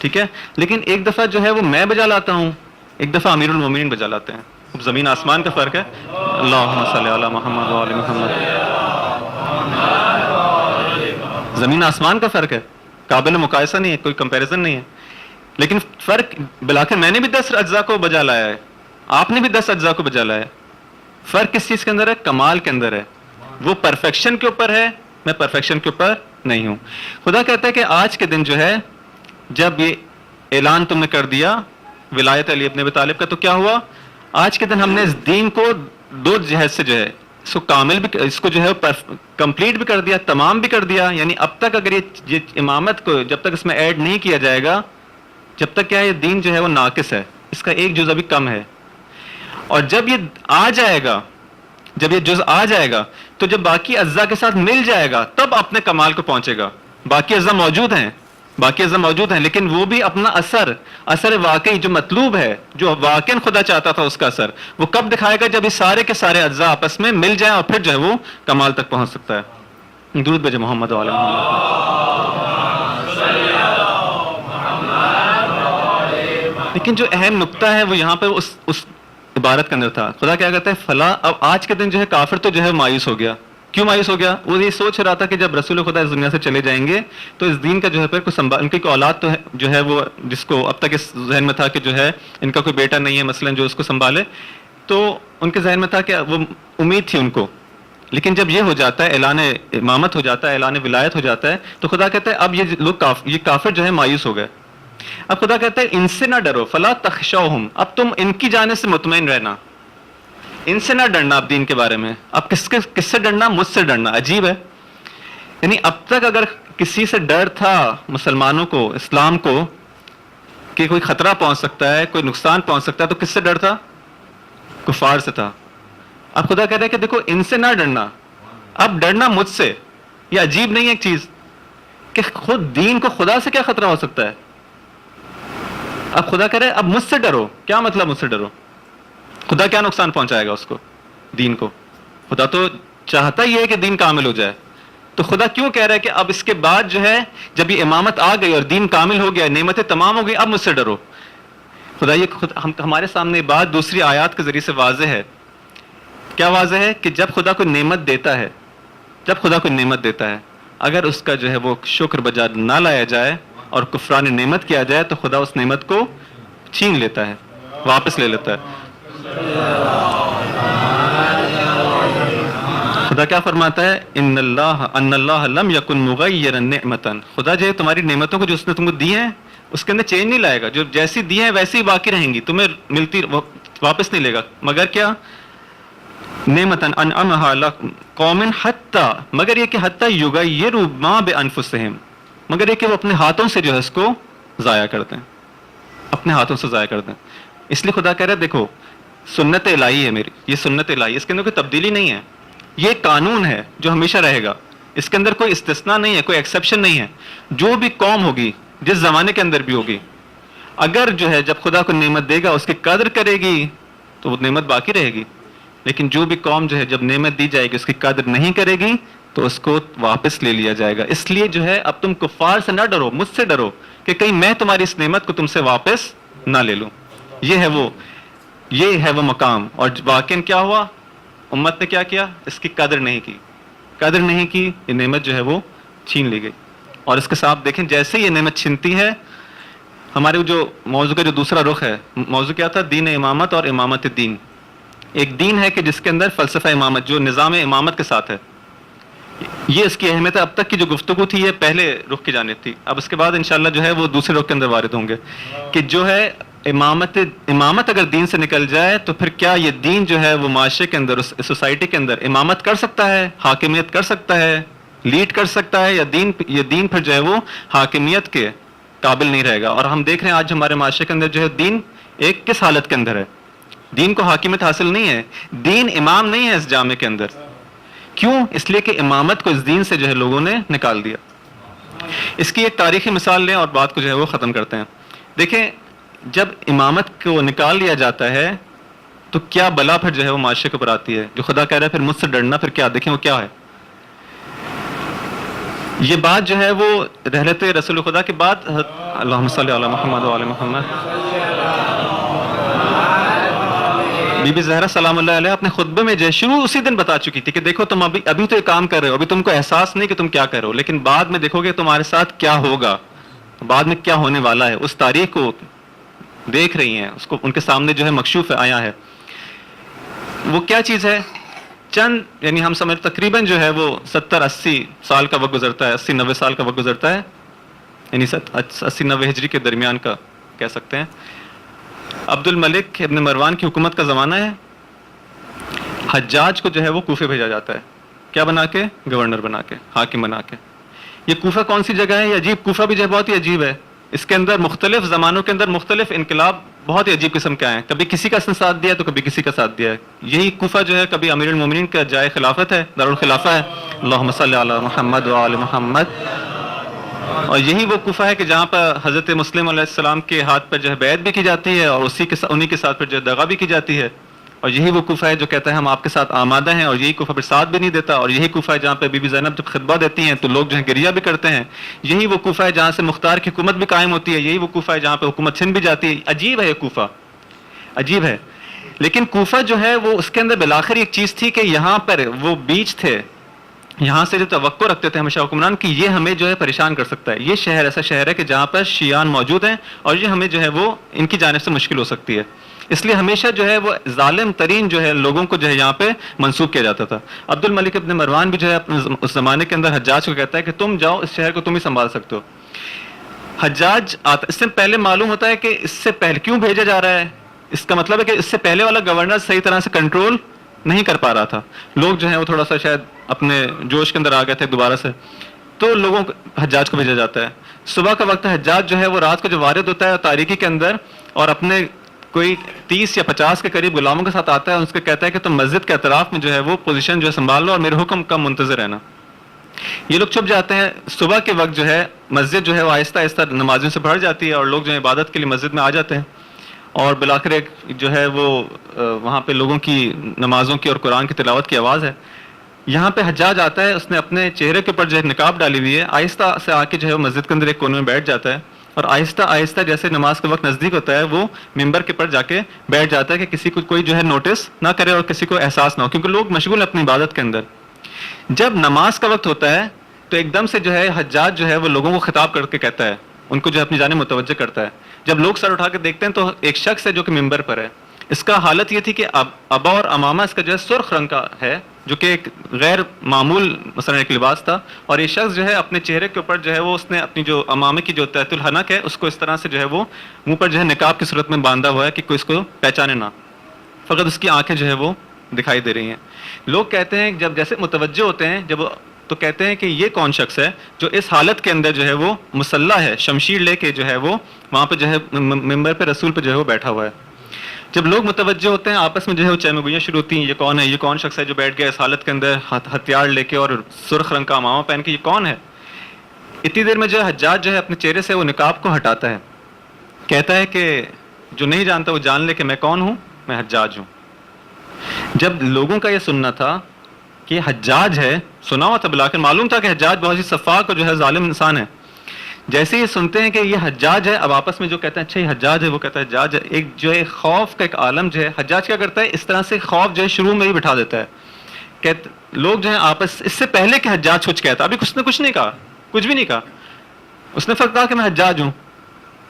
ٹھیک ہے. لیکن ایک دفعہ جو ہے وہ میں بجا لاتا ہوں, ایک دفعہ امیر المومنین بجا لاتے ہیں. اب زمین آسمان کا فرق ہے. اللہم صلی علی محمد و علی محمد. زمین آسمان کا فرق ہے, قابل مقایسہ نہیں ہے, کوئی کمپیریزن نہیں ہے. لیکن فرق بلاخر میں نے بھی 10 اجزاء کو بجا لایا ہے, آپ نے بھی 10 اجزاء کو بجا لایا ہے. فرق کس چیز کے اندر ہے؟ کمال کے اندر ہے. وہ پرفیکشن کے اوپر ہے, میں پرفیکشن کے اوپر نہیں ہوں. خدا کہتا ہے کہ آج کے دن جو ہے, جب یہ اعلان تم نے کر دیا ولایت علی ابن ابی طالب کا, تو کیا ہوا؟ آج کے دن ہم نے اس دین کو 2 جہت سے جو ہے اس کو کامل بھی, اس کو جو ہے کمپلیٹ بھی کر دیا, تمام بھی کر دیا. یعنی اب تک اگر یہ امامت کو جب تک اس میں ایڈ نہیں کیا جائے گا, جب تک کیا ہے یہ دین جو ہے وہ ناقص ہے, اس کا ایک جز ابھی کم ہے. اور جب یہ آ جائے گا, جب یہ جز آ جائے گا, تو جب باقی اجزاء کے ساتھ مل جائے گا تب اپنے کمال کو پہنچے گا. باقی اجزاء موجود ہیں, لیکن وہ بھی اپنا اثر واقعی جو مطلوب ہے, جو واقعی خدا چاہتا تھا اس کا اثر, وہ کب دکھائے گا؟ جب یہ سارے کے سارے اجزاء آپس میں مل جائیں, اور پھر جو ہے وہ کمال تک پہنچ سکتا ہے. درود بھیجیں محمد و علی محمد. لیکن جو اہم نقطہ ہے وہ یہاں پہ اس عبارت کے اندر تھا. خدا کیا کہتا ہے؟ فلا. اب آج کے دن جو ہے کافر تو جو ہے مایوس ہو گیا. کیوں مایوس ہو گیا؟ وہ یہ سوچ رہا تھا کہ جب رسول خدا اس دنیا سے چلے جائیں گے تو اس دین کا جو ہے پھر کوئی ان کی کوئی اولاد تو ہے جو ہے وہ, جس کو اب تک اس ذہن میں تھا کہ جو ہے ان کا کوئی بیٹا نہیں ہے مثلا جو اس کو سنبھالے, تو ان کے ذہن میں تھا کہ وہ امید تھی ان کو. لیکن جب یہ ہو جاتا ہے, اعلان امامت ہو جاتا ہے, اعلان ولایت ہو جاتا ہے, تو خدا کہتا ہے اب یہ لوگ یہ کافر جو ہے مایوس ہو گئے. اب خدا کہتا ہے ان سے نہ ڈرو, فلا تخشوہم, اب تم ان کی جانب سے مطمئن رہنا, ان سے نہ ڈرنا اب دین کے بارے میں. اب کس سے ڈرنا؟ مجھ سے ڈرنا. عجیب ہے, یعنی اب تک اگر کسی سے ڈر تھا مسلمانوں کو, اسلام کو, کہ کوئی خطرہ پہنچ سکتا ہے, کوئی نقصان پہنچ سکتا ہے, تو کس سے ڈر تھا؟ کفار سے تھا. اب خدا کہتا ہے کہ دیکھو ان سے نہ ڈرنا, اب ڈرنا مجھ سے. یہ عجیب نہیں ہے ایک چیز کہ خود دین کو خدا سے کیا خطرہ ہو سکتا ہے؟ اب خدا کہہ رہے اب مجھ سے ڈرو. کیا مطلب مجھ سے ڈرو؟ خدا کیا نقصان پہنچائے گا اس کو, دین کو؟ خدا تو چاہتا ہی ہے کہ دین کامل ہو جائے. تو خدا کیوں کہہ رہا ہے کہ اب اس کے بعد جو ہے جب یہ امامت آ گئی اور دین کامل ہو گیا, نعمتیں تمام ہو گئی, اب مجھ سے ڈرو. خدا یہ ہمارے سامنے بات دوسری آیات کے ذریعے سے واضح ہے. کیا واضح ہے؟ کہ جب خدا کوئی نعمت دیتا ہے, اگر اس کا جو ہے وہ شکر بجا نہ لایا جائے اور کفران نعمت کیا جائے, تو خدا اس نعمت کو چھین لیتا ہے, واپس لے لیتا ہے. خدا کیا فرماتا ہے؟ ان اللہ لم یکن مغیرا نعمتا. خدا جو ہے تمہاری نعمتوں کو جو اس نے تم کو دی ہیں اس کے اندر چینج نہیں لائے گا. جو جیسی دی ہیں ویسی باقی رہیں گی, تمہیں ملتی واپس نہیں لے گا. مگر کیا؟ نعمتا انعمها قوم حتی, مگر یہ کہ حتی یغیروا ما بانفسہم, مگر یہ کہ وہ اپنے ہاتھوں سے جو ہے اس کو ضائع کرتے ہیں, اپنے ہاتھوں سے ضائع کرتے ہیں. اس لیے خدا کہہ رہا ہے دیکھو سنت الہی ہے میری, یہ سنت الہی, اس کے اندر کوئی تبدیلی نہیں ہے. یہ قانون ہے جو ہمیشہ رہے گا, اس کے اندر کوئی استثناء نہیں ہے, کوئی ایکسیپشن نہیں ہے. جو بھی قوم ہوگی, جس زمانے کے اندر بھی ہوگی, اگر جو ہے جب خدا کو نعمت دے گا اس کی قدر کرے گی تو وہ نعمت باقی رہے گی. لیکن جو بھی قوم جو ہے جب نعمت دی جائے گی اس کی قدر نہیں کرے گی تو اس کو واپس لے لیا جائے گا. اس لیے جو ہے اب تم کفار سے نہ ڈرو, مجھ سے ڈرو کہ کہیں میں تمہاری اس نعمت کو تم سے واپس نہ لے لوں. یہ ہے وہ مقام. اور واقعاً کیا ہوا, امت نے کیا کیا, اس کی قدر نہیں کی, یہ نعمت جو ہے وہ چھین لی گئی. اور اس کے ساتھ دیکھیں جیسے یہ نعمت چھنتی ہے, ہمارے جو موضوع کا جو دوسرا رخ ہے, موضوع کیا تھا, دین امامت اور امامت دین. ایک دین ہے کہ جس کے اندر فلسفہ امامت, جو نظام امامت کے ساتھ ہے, یہ اس کی اہمیت ہے. اب تک کی جو گفتگو تھی یہ پہلے رخ کی جانب تھی, اب اس کے بعد انشاءاللہ جو ہے وہ دوسرے رخ کے اندر وارد ہوں گے کہ جو ہے امامت اگر دین سے نکل جائے تو پھر کیا یہ دین جو ہے وہ معاشرے کے اندر, اس سوسائٹی کے اندر امامت کر سکتا ہے, حاکمیت کر سکتا ہے, لیڈ کر سکتا ہے, یا دین پھر جو ہے وہ حاکمیت کے قابل نہیں رہے گا. اور ہم دیکھ رہے ہیں آج ہمارے معاشرے کے اندر جو ہے دین ایک کس حالت کے اندر ہے, دین کو حاکمیت حاصل نہیں ہے, دین امام نہیں ہے اس جامع کے اندر. کیوں؟ اس لیے کہ امامت کو اس دین سے جو ہے لوگوں نے نکال دیا. اس کی ایک تاریخی مثال لیں اور بات کو جو ہے وہ ختم کرتے ہیں. دیکھیں جب امامت کو نکال لیا جاتا ہے تو کیا بلا پھر جو ہے وہ معاشرے کے اوپر آتی ہے, جو خدا کہہ رہا ہے پھر مجھ سے ڈرنا, پھر کیا دیکھیں وہ کیا ہے. یہ بات جو ہے وہ رحلت رسول خدا کے بعد, اللہم صلی علی محمد و علی محمد, بی بی زہرا سلام اللہ علیہ اپنے خطبے میں جو ہے شروع اسی دن بتا چکی تھی کہ دیکھو تم ابھی تو یہ کام کر رہے ہو, ابھی تم کو احساس نہیں کہ تم کیا کر رہے ہو, لیکن بعد میں دیکھو گے تمہارے ساتھ کیا ہوگا, بعد میں کیا ہونے والا ہے. اس تاریخ کو دیکھ رہی ہیں, اس کو ان کے سامنے جو ہے مکشوف آیا ہے. وہ کیا چیز ہے, چند یعنی ہم سمجھ تقریباً جو ہے وہ 70-80 سال کا وقت گزرتا ہے, 80-90 سال کا وقت گزرتا ہے, یعنی 80-90 ہجری کے درمیان کا کہہ سکتے ہیں. عبد الملک ابن مروان کی حکومت کا زمانہ ہے. حجاج کو جو ہے وہ کوفے بھیجا جاتا ہے, کیا بنا کے, گورنر بنا کے, حاکم بنا کے. یہ کوفہ کون سی جگہ ہے, یہ عجیب کوفہ بھی جو ہے بہت ہی عجیب ہے. اس کے اندر مختلف زمانوں کے اندر مختلف انقلاب بہت ہی عجیب قسم کے آئے ہیں, کبھی کسی کا اس نے ساتھ دیا تو کبھی کسی کا ساتھ دیا ہے. یہی کوفہ جو ہے کبھی امیر المومنین کا جائے خلافت ہے, دارالخلافہ ہے, اللہم صلی علی محمد و آل محمد. اور یہی وہ کوفہ ہے کہ جہاں پر حضرت مسلم علیہ السلام کے ہاتھ پر جو ہے بیعت بھی کی جاتی ہے, اور انہی کے ساتھ پھر جو ہے دغا بھی کی جاتی ہے. اور یہی وہ کوفہ ہے جو کہتا ہے ہم آپ کے ساتھ آمادہ ہیں, اور یہی کوفہ پھر ساتھ بھی نہیں دیتا. اور یہی کوفہ ہے جہاں پہ بی بی زینب جب خطبہ دیتی ہیں تو لوگ جو ہے گریہ بھی کرتے ہیں. یہی وہ کوفہ ہے جہاں سے مختار کی حکومت بھی قائم ہوتی ہے. یہی وہ کوفہ ہے جہاں پہ حکومت چھن بھی جاتی ہے. عجیب ہے یہ کوفہ, عجیب ہے. لیکن کوفہ جو ہے وہ اس کے اندر بالآخر ایک چیز تھی کہ یہاں پر وہ بیچ تھے, یہاں سے جو توقع رکھتے تھے ہمیشہ حکمران کہ یہ ہمیں جو ہے پریشان کر سکتا ہے. یہ شہر ایسا شہر ہے کہ جہاں پر شیعان موجود ہیں, اور یہ ہمیں جو ہے وہ ان کی جانب سے مشکل ہو سکتی ہے. اس لیے ہمیشہ جو ہے وہ ظالم ترین جو ہے لوگوں کو جو ہے یہاں پہ منسوب کیا جاتا تھا. عبد الملک ابن مروان بھی جو ہے اس زمانے کے اندر حجاج کو کہتا ہے کہ تم جاؤ, اس شہر کو تم ہی سنبھال سکتے ہو. حجاج آتا, اس سے پہلے معلوم ہوتا ہے کہ اس سے پہلے کیوں بھیجا جا رہا ہے, اس کا مطلب ہے کہ اس سے پہلے والا گورنر صحیح طرح سے کنٹرول نہیں کر پا رہا تھا. لوگ جو ہیں وہ تھوڑا سا شاید اپنے جوش کے اندر آ گئے تھے دوبارہ سے, تو لوگوں کو حجاج کو بھیجا جاتا ہے. صبح کا وقت حجاج جو ہے وہ رات کو جو وارد ہوتا ہے تاریکی کے اندر, اور اپنے کوئی 30 یا 50 کے قریب غلاموں کے ساتھ آتا ہے, اس کو کہتا ہے کہ تم مسجد کے اطراف میں جو ہے وہ پوزیشن جو ہے سنبھال لو اور میرے حکم کا منتظر رہنا. یہ لوگ چھپ جاتے ہیں. صبح کے وقت جو ہے مسجد جو ہے وہ آہستہ آہستہ نمازیوں سے بھر جاتی ہے, اور لوگ جو ہے عبادت کے لیے مسجد میں آ جاتے ہیں. اور بالآخر ایک جو ہے وہ وہاں پہ لوگوں کی نمازوں کی اور قرآن کی تلاوت کی آواز ہے. یہاں پہ حجاج آتا ہے, اس نے اپنے چہرے کے اوپر جو ہے نقاب ڈالی ہوئی ہے, آہستہ سے آ کے جو ہے وہ مسجد کے اندر ایک کونے میں بیٹھ جاتا ہے, اور آہستہ آہستہ جیسے نماز کا وقت نزدیک ہوتا ہے وہ ممبر کے پر جا کے بیٹھ جاتا ہے کہ کسی کو کوئی جو ہے نوٹس نہ کرے اور کسی کو احساس نہ ہو, کیونکہ لوگ مشغول ہیں اپنی عبادت کے اندر. جب نماز کا وقت ہوتا ہے تو ایک دم سے جو ہے حجاج جو ہے وہ لوگوں کو خطاب کر کے کہتا ہے, ان کو جو ہے اپنی جانب متوجہ کرتا ہے. جب لوگ سر اٹھا کے دیکھتے ہیں تو ایک شخص ہے جو کہ ممبر پر ہے. اس کا حالت یہ تھی کہ ابا اور امامہ اس کا جو ہے سرخ رنگ کا ہے, جو کہ ایک غیر معمول مثلا ایک لباس تھا, اور یہ شخص جو ہے اپنے چہرے کے اوپر جو ہے وہ اس نے اپنی جو امامے کی جو تحت الحنک ہے اس کو اس طرح سے جو ہے وہ منہ پر جو ہے نقاب کی صورت میں باندھا ہوا ہے کہ کوئی اس کو پہچانے نہ, فقط اس کی آنکھیں جو ہے وہ دکھائی دے رہی ہیں. لوگ کہتے ہیں جب جیسے متوجہ ہوتے ہیں جب تو کہتے ہیں کہ یہ کون شخص ہے جو اس حالت کے اندر جو ہے وہ مسلح ہے, شمشیر لے کے جو ہے وہ وہاں پہ جو ہے ممبر پہ رسول پہ جو ہے وہ بیٹھا ہوا ہے. جب لوگ متوجہ ہوتے ہیں آپس میں جو ہے وہ چہمہ گوئیاں شروع ہوتی ہیں, یہ کون ہے, یہ کون شخص ہے جو بیٹھ گیا اس حالت کے اندر ہتھیار لے کے اور سرخ رنگ کا امامہ پہن کے, یہ کون ہے. اتنی دیر میں جو ہے حجاج جو ہے اپنے چہرے سے وہ نقاب کو ہٹاتا ہے, کہتا ہے کہ جو نہیں جانتا وہ جان لے کہ میں کون ہوں, میں حجاج ہوں. جب لوگوں کا یہ سننا تھا کہ یہ حجاج ہے، سنا ہوا تھا بلاکر، معلوم تھا کہ حجاج بہت ہی صفاق اور جو ہے ظالم انسان ہے. جیسے ہی سنتے ہیں کہ یہ حجاج ہے، اب آپس میں جو کہتے ہیں اچھا یہ حجاج ہے، وہ کہتا ہے حجاج ہے، ایک جو ہے خوف کا ایک عالم جو ہے. حجاج کیا کرتا ہے، اس طرح سے خوف جو ہے شروع میں ہی بٹھا دیتا ہے. لوگ جو ہیں آپس، اس سے پہلے کہ حجاج کچھ کہتا، ابھی اس نے کچھ نہیں کہا، کچھ بھی نہیں کہا، اس نے فقط کہا کہ میں حجاج ہوں.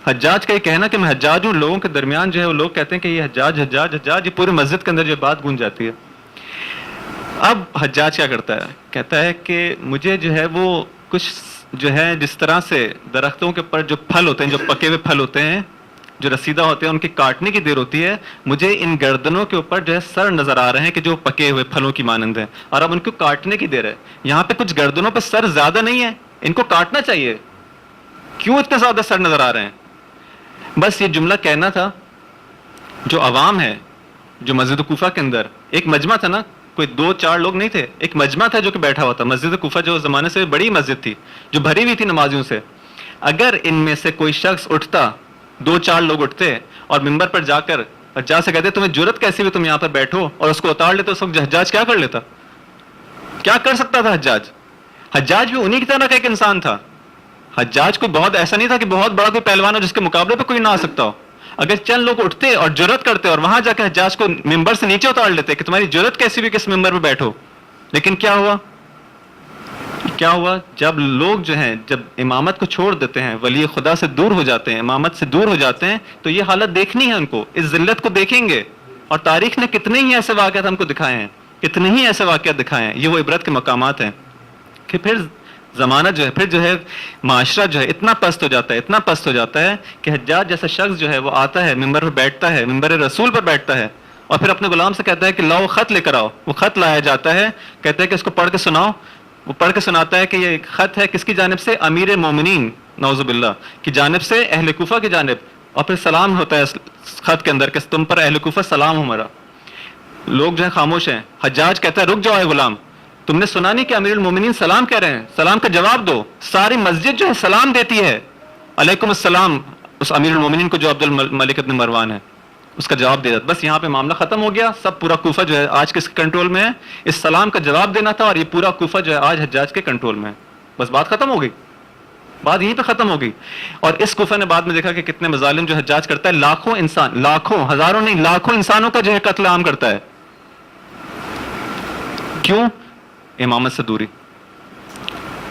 حجاج کا یہ کہنا کہ میں حجاج ہوں، لوگوں کے درمیان جو ہے وہ لوگ کہتے ہیں کہ یہ حجاج حجاج حجاج، یہ پورے مسجد کے اندر جو بات گونج جاتی ہے. اب حجاج کیا کرتا ہے، کہتا ہے کہ مجھے جو ہے وہ کچھ جو ہے جس طرح سے درختوں کے اوپر جو پھل ہوتے ہیں، جو پکے ہوئے پھل ہوتے ہیں، جو رسیدہ ہوتے ہیں، ان کی کاٹنے کی دیر ہوتی ہے، مجھے ان گردنوں کے اوپر جو ہے سر نظر آ رہے ہیں کہ جو پکے ہوئے پھلوں کی مانند ہیں، اور اب ان کو کاٹنے کی دیر ہے. یہاں پہ کچھ گردنوں پہ سر زیادہ نہیں ہے، ان کو کاٹنا چاہیے، کیوں اتنے زیادہ سر نظر آ رہے ہیں؟ بس یہ جملہ کہنا تھا. جو عوام ہے، جو مسجد کوفہ کے اندر ایک مجمع تھا نا، کوئی 2-4 لوگ نہیں تھے، ایک مجمع تھا جو کہ بیٹھا ہوا تھا. مسجد کوفہ جو زمانے سے بڑی مسجد تھی، جو بھری ہوئی تھی نمازیوں سے. اگر ان میں سے کوئی شخص اٹھتا، 2-4 لوگ اٹھتے اور ممبر پر جا کر حجاج سے کہتے تمہیں جرت کیسی بھی تم یہاں پر بیٹھو، اور اس کو اتار لیتے، اس وقت حجاج کیا کر لیتا؟ کیا کر سکتا تھا حجاج؟ حجاج بھی انہی کی طرح کا ایک انسان تھا. حجاج کوئی بہت ایسا نہیں تھا کہ بہت بڑا کوئی پہلوان ہو جس کے مقابلے پہ کوئی نہ آ سکتا ہو. اگر چند لوگ اٹھتے اور جرت کرتے اور وہاں جا کے حجاج کو ممبر سے نیچے اتار لیتے کہ تمہاری جرت کیسی بھی کس ممبر پہ بیٹھو. لیکن کیا ہوا؟ کیا ہوا؟ جب لوگ جو ہیں، جب امامت کو چھوڑ دیتے ہیں، ولی خدا سے دور ہو جاتے ہیں، امامت سے دور ہو جاتے ہیں، تو یہ حالت دیکھنی ہے ان کو، اس ذلت کو دیکھیں گے. اور تاریخ نے کتنے ہی ایسے واقعات ہم کو دکھائے ہیں، کتنے ہی ایسے واقعات دکھائے ہیں. یہ وہ عبرت کے مقامات ہیں کہ پھر زمانہ جو ہے، پھر جو ہے معاشرہ جو ہے اتنا پست ہو جاتا ہے، اتنا پست ہو جاتا ہے کہ حجاج جیسا شخص جو ہے وہ آتا ہے، ممبر پر بیٹھتا ہے، ممبر رسول پر بیٹھتا ہے، اور پھر اپنے غلام سے کہتا ہے کہ لاؤ خط لے کر آؤ. وہ خط لایا جاتا ہے، کہتے ہیں کہ اس کو پڑھ کے سناؤ. وہ پڑھ کے سناتا ہے کہ یہ خط ہے کس کی جانب سے؟ امیر مومنین نعوذ باللہ کی جانب سے، اہل کوفہ کی جانب. اور پھر سلام ہوتا ہے اس خط کے اندر کہ تم پر اہل کوفہ سلام ہو میرا. لوگ جو ہے خاموش ہیں. حجاج کہتا ہے رک جاؤ اے غلام، تم نے سنا نہیں کہ امیر المومنین سلام کہہ رہے ہیں؟ سلام کا جواب دو. ساری مسجد جو ہے سلام دیتی ہے، علیکم السلام، اس امیر المومنین کو جو عبد الملک ابن مروان ہے، اس کا جواب دے دیتا. بس یہاں پہ معاملہ ختم ہو گیا. سب پورا کوفہ جو ہے آج کس کے کنٹرول میں ہے؟ اس سلام کا جواب دینا تھا، اور یہ پورا کوفہ جو ہے آج حجاج کے کنٹرول میں ہے. بس بات ختم ہو گئی، بات یہیں پہ ختم ہو گئی. اور اس کوفہ نے بعد میں دیکھا کہ کتنے مظالم جو حجاج کرتا ہے. لاکھوں انسان، لاکھوں، ہزاروں نہیں، لاکھوں انسانوں کا جو ہے قتل عام کرتا ہے. کیوں؟ امامت سے دوری.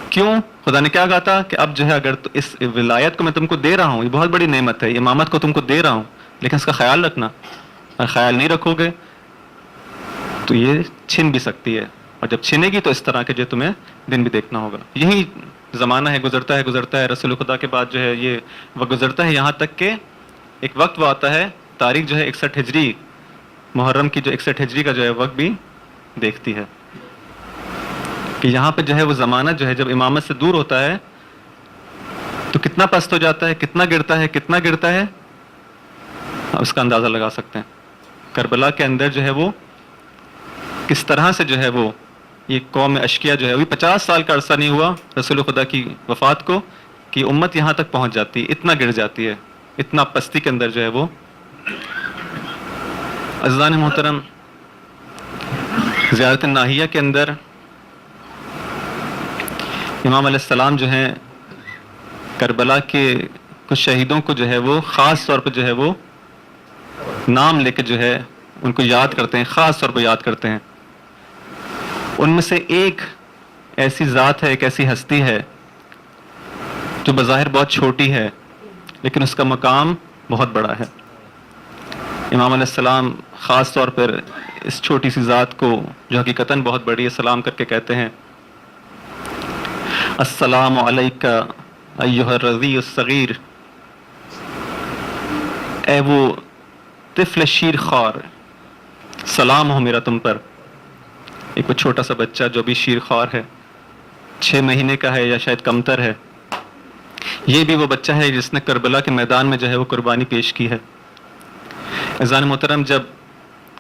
کیوں؟ خدا نے کیا کہا تھا کہ اب جو ہے اگر اس ولایت کو میں تم کو دے رہا ہوں، یہ بہت بڑی نعمت ہے، امامت کو تم کو دے رہا ہوں، لیکن اس کا خیال رکھنا. اگر خیال نہیں رکھو گے تو یہ چھن بھی سکتی ہے، اور جب چھنے گی تو اس طرح کے جو تمہیں دن بھی دیکھنا ہوگا. یہی زمانہ ہے، گزرتا ہے گزرتا ہے. رسول خدا کے بعد جو ہے یہ وقت گزرتا ہے، یہاں تک کہ ایک وقت وہ آتا ہے، تاریخ جو ہے 61 ہجری، محرم کی جو 61 ہجری کا جو ہے وقت بھی دیکھتی ہے کہ یہاں پہ جو ہے وہ زمانہ جو ہے جب امامت سے دور ہوتا ہے تو کتنا پست ہو جاتا ہے، کتنا گرتا ہے، کتنا گرتا ہے. اس کا اندازہ لگا سکتے ہیں. کربلا کے اندر جو ہے وہ کس طرح سے جو ہے وہ یہ قوم اشقیہ جو ہے، ابھی 50 سال کا عرصہ نہیں ہوا رسول خدا کی وفات کو کہ امت یہاں تک پہنچ جاتی ہے، اتنا گر جاتی ہے، اتنا پستی کے اندر جو ہے وہ. عزیزان محترم، زیارت ناہیہ کے اندر امام علیہ السلام جو ہیں کربلا کے کچھ شہیدوں کو جو ہے وہ خاص طور پہ جو ہے وہ نام لے کے جو ہے ان کو یاد کرتے ہیں، خاص طور پہ یاد کرتے ہیں. ان میں سے ایک ایسی ذات ہے، ایک ایسی ہستی ہے جو بظاہر بہت چھوٹی ہے لیکن اس کا مقام بہت بڑا ہے. امام علیہ السلام خاص طور پر اس چھوٹی سی ذات کو جو حقیقتاً بہت بڑی ہے سلام کر کے کہتے ہیں السلام علیکہ ایہا الرضیع الصغیر، اے وہ طفل شیر خوار، سلام ہو میرا تم پر. ایک وہ چھوٹا سا بچہ جو بھی شیر خوار ہے، 6 مہینے کا ہے یا شاید کمتر ہے. یہ بھی وہ بچہ ہے جس نے کربلا کے میدان میں جو ہے وہ قربانی پیش کی ہے. عزیزان محترم، جب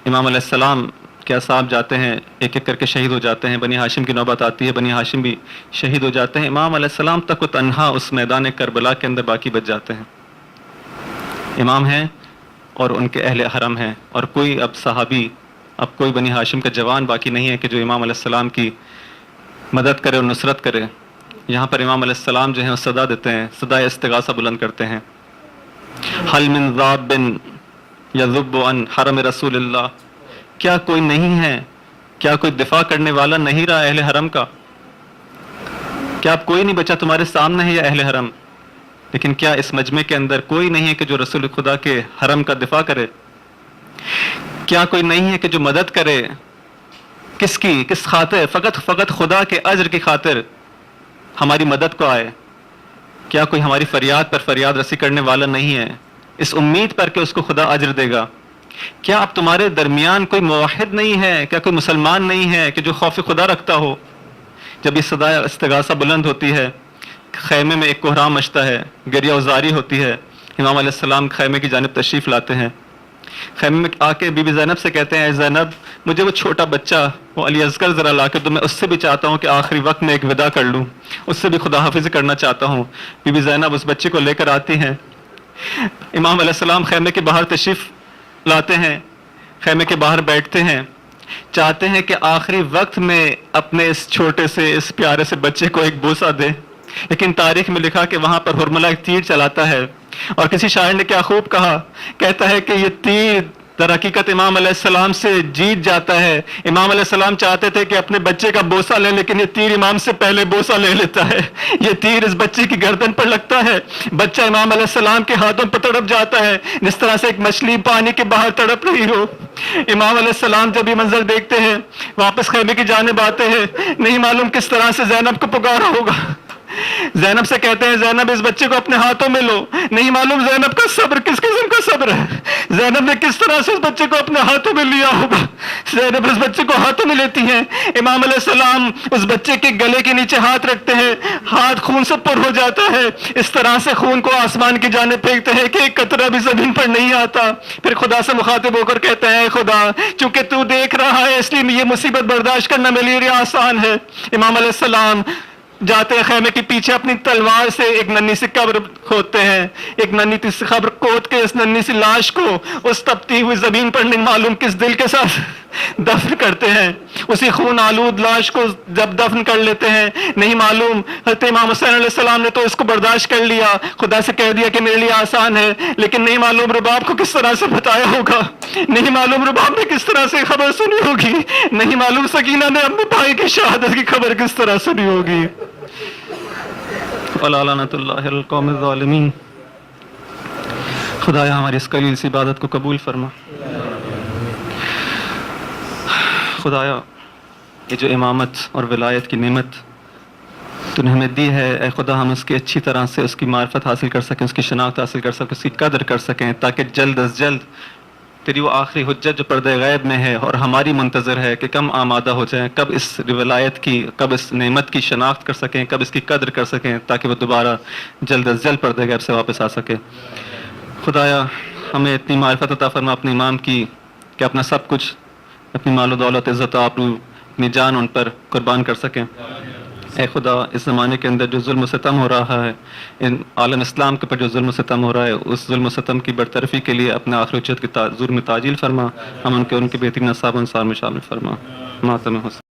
امام علیہ السلام کے اصحاب جاتے ہیں، ایک ایک کر کے شہید ہو جاتے ہیں، بنی ہاشم کی نوبت آتی ہے، بنی ہاشم بھی شہید ہو جاتے ہیں. امام علیہ السلام تک و تنہا اس میدان کربلا کے اندر باقی بچ جاتے ہیں. امام ہیں اور ان کے اہل حرم ہیں، اور کوئی اب صحابی اب کوئی بنی ہاشم کا جوان باقی نہیں ہے کہ جو امام علیہ السلام کی مدد کرے اور نصرت کرے. یہاں پر امام علیہ السلام جو ہیں وہ صدا دیتے ہیں, صدا استغاثہ بلند کرتے ہیں. حل من ذاب یذب عن حرم رسول اللہ, کیا کوئی نہیں ہے, کیا کوئی دفاع کرنے والا نہیں رہا اہل حرم کا؟ کیا اب کوئی نہیں بچا تمہارے سامنے ہے یا اہل حرم؟ لیکن کیا اس مجمع کے اندر کوئی نہیں ہے کہ جو رسول خدا کے حرم کا دفاع کرے؟ کیا کوئی نہیں ہے کہ جو مدد کرے؟ کس کی, کس خاطر؟ فقط خدا کے اجر کی خاطر ہماری مدد کو آئے. کیا کوئی ہماری فریاد پر فریاد رسی کرنے والا نہیں ہے اس امید پر کہ اس کو خدا اجر دے گا؟ کیا اب تمہارے درمیان کوئی موحد نہیں ہے, کیا کوئی مسلمان نہیں ہے کہ جو خوف خدا رکھتا ہو؟ جب یہ صدا استغاثہ بلند ہوتی ہے, خیمے میں ایک کوہرام مچتا ہے, گریہ وزاری ہوتی ہے. امام علیہ السلام خیمے کی جانب تشریف لاتے ہیں. خیمے میں آ کے بی بی زینب سے کہتے ہیں, اے زینب مجھے وہ چھوٹا بچہ وہ علی اصغر ذرا لا کے دو, میں اس سے بھی چاہتا ہوں کہ آخری وقت میں ایک وداع کر لوں, اس سے بھی خدا حافظ کرنا چاہتا ہوں. بی بی زینب اس بچے کو لے کر آتی ہیں. امام علیہ السلام خیمے کے باہر تشریف لاتے ہیں, خیمے کے باہر بیٹھتے ہیں, چاہتے ہیں کہ آخری وقت میں اپنے اس چھوٹے سے اس پیارے سے بچے کو ایک بوسہ دے. لیکن تاریخ میں لکھا کہ وہاں پر حرملہ ایک تیر چلاتا ہے, اور کسی شاعر نے کیا خوب کہا, کہتا ہے کہ یہ تیر در حقیقت امام علیہ السلام سے جیت جاتا ہے. امام علیہ السلام چاہتے تھے کہ اپنے بچے کا بوسہ لیں, لیکن یہ تیر امام سے پہلے بوسہ لے لیتا ہے. یہ تیر اس بچے کی گردن پر لگتا ہے, بچہ امام علیہ السلام کے ہاتھوں پر تڑپ جاتا ہے جس طرح سے ایک مچھلی پانی کے باہر تڑپ رہی ہو. امام علیہ السلام جب یہ منظر دیکھتے ہیں واپس خیمے کی جانب آتے ہیں, نہیں معلوم کس طرح سے زینب کو پکارا ہوگا. زینب سے کہتے ہیں, زینب اس بچے کو اپنے ہاتھوں میں لو. نہیں معلوم زینب کا صبر کس قسم کا صبر ہے, زینب نے کس طرح سے اس بچے کو اپنے ہاتھوں میں لیا ہوگا. زینب اس بچے کو ہاتھوں میں لیتی ہیں. امام علیہ السلام اس بچے کے گلے کے نیچے ہاتھ رکھتے ہیں, ہاتھ خون سے پر ہو جاتا ہے. اس طرح سے خون کو آسمان کی جانب پھینکتے ہیں کہ ایک قطرہ بھی زمین پر نہیں آتا. پھر خدا سے مخاطب ہو کر کہتے ہیں, خدا چونکہ تو دیکھ رہا ہے اس لیے یہ مصیبت برداشت کرنا میرے لیے آسان ہے. امام علیہ السلام جاتے ہیں خیمے کے پیچھے, اپنی تلوار سے ایک ننھی سی قبر کھودتے ہیں. ایک ننھی سی قبر کھود کے اس ننھی سی لاش کو اس تپتی ہوئی زمین پر نہیں معلوم کس دل کے ساتھ دفن کرتے ہیں. اسی خون آلود لاش کو جب دفن کر لیتے ہیں, نہیں معلوم حضرت امام حسین علیہ السلام نے تو اس کو برداشت کر لیا, خدا سے کہہ دیا کہ میرے لیے آسان ہے, لیکن نہیں معلوم رباب کو کس طرح سے بتایا ہوگا, نہیں معلوم رباب نے کس طرح سے خبر سنی ہوگی, نہیں معلوم سکینہ نے اپنے بھائی کی شہادت کی خبر کس طرح سنی ہوگی. لعنت اللہ القوم الظالمین. خدایا ہماری اس قلیل سی عبادت کو قبول فرما. خدایا یہ جو امامت اور ولایت کی نعمت تو نے ہمیں دی ہے, اے خدا ہم اس کی اچھی طرح سے اس کی معرفت حاصل کر سکیں, اس کی شناخت حاصل کر سکیں, اس کی قدر کر سکیں, تاکہ جلد از جلد تیری وہ آخری حجت جو پردہ غیب میں ہے اور ہماری منتظر ہے کہ کم آمادہ ہو جائیں, کب اس ولایت کی, کب اس نعمت کی شناخت کر سکیں, کب اس کی قدر کر سکیں, تاکہ وہ دوبارہ جلد از جلد پردہ غیب سے واپس آ سکے. خدایا ہمیں اتنی معرفت عطا فرما اپنے امام کی کہ اپنا سب کچھ, اپنی مال و دولت, عزت و آبرو, اپنی جان ان پر قربان کر سکیں. اے خدا اس زمانے کے اندر جو ظلم و ستم ہو رہا ہے, ان عالم اسلام کے پر جو ظلم و ستم ہو رہا ہے, اس ظلم و ستم کی برطرفی کے لیے اپنے آخر اجت کی ظلم تعجیل فرما, ہم ان کے بہترین اصحاب و انصار میں شامل فرما. ماتم حسین.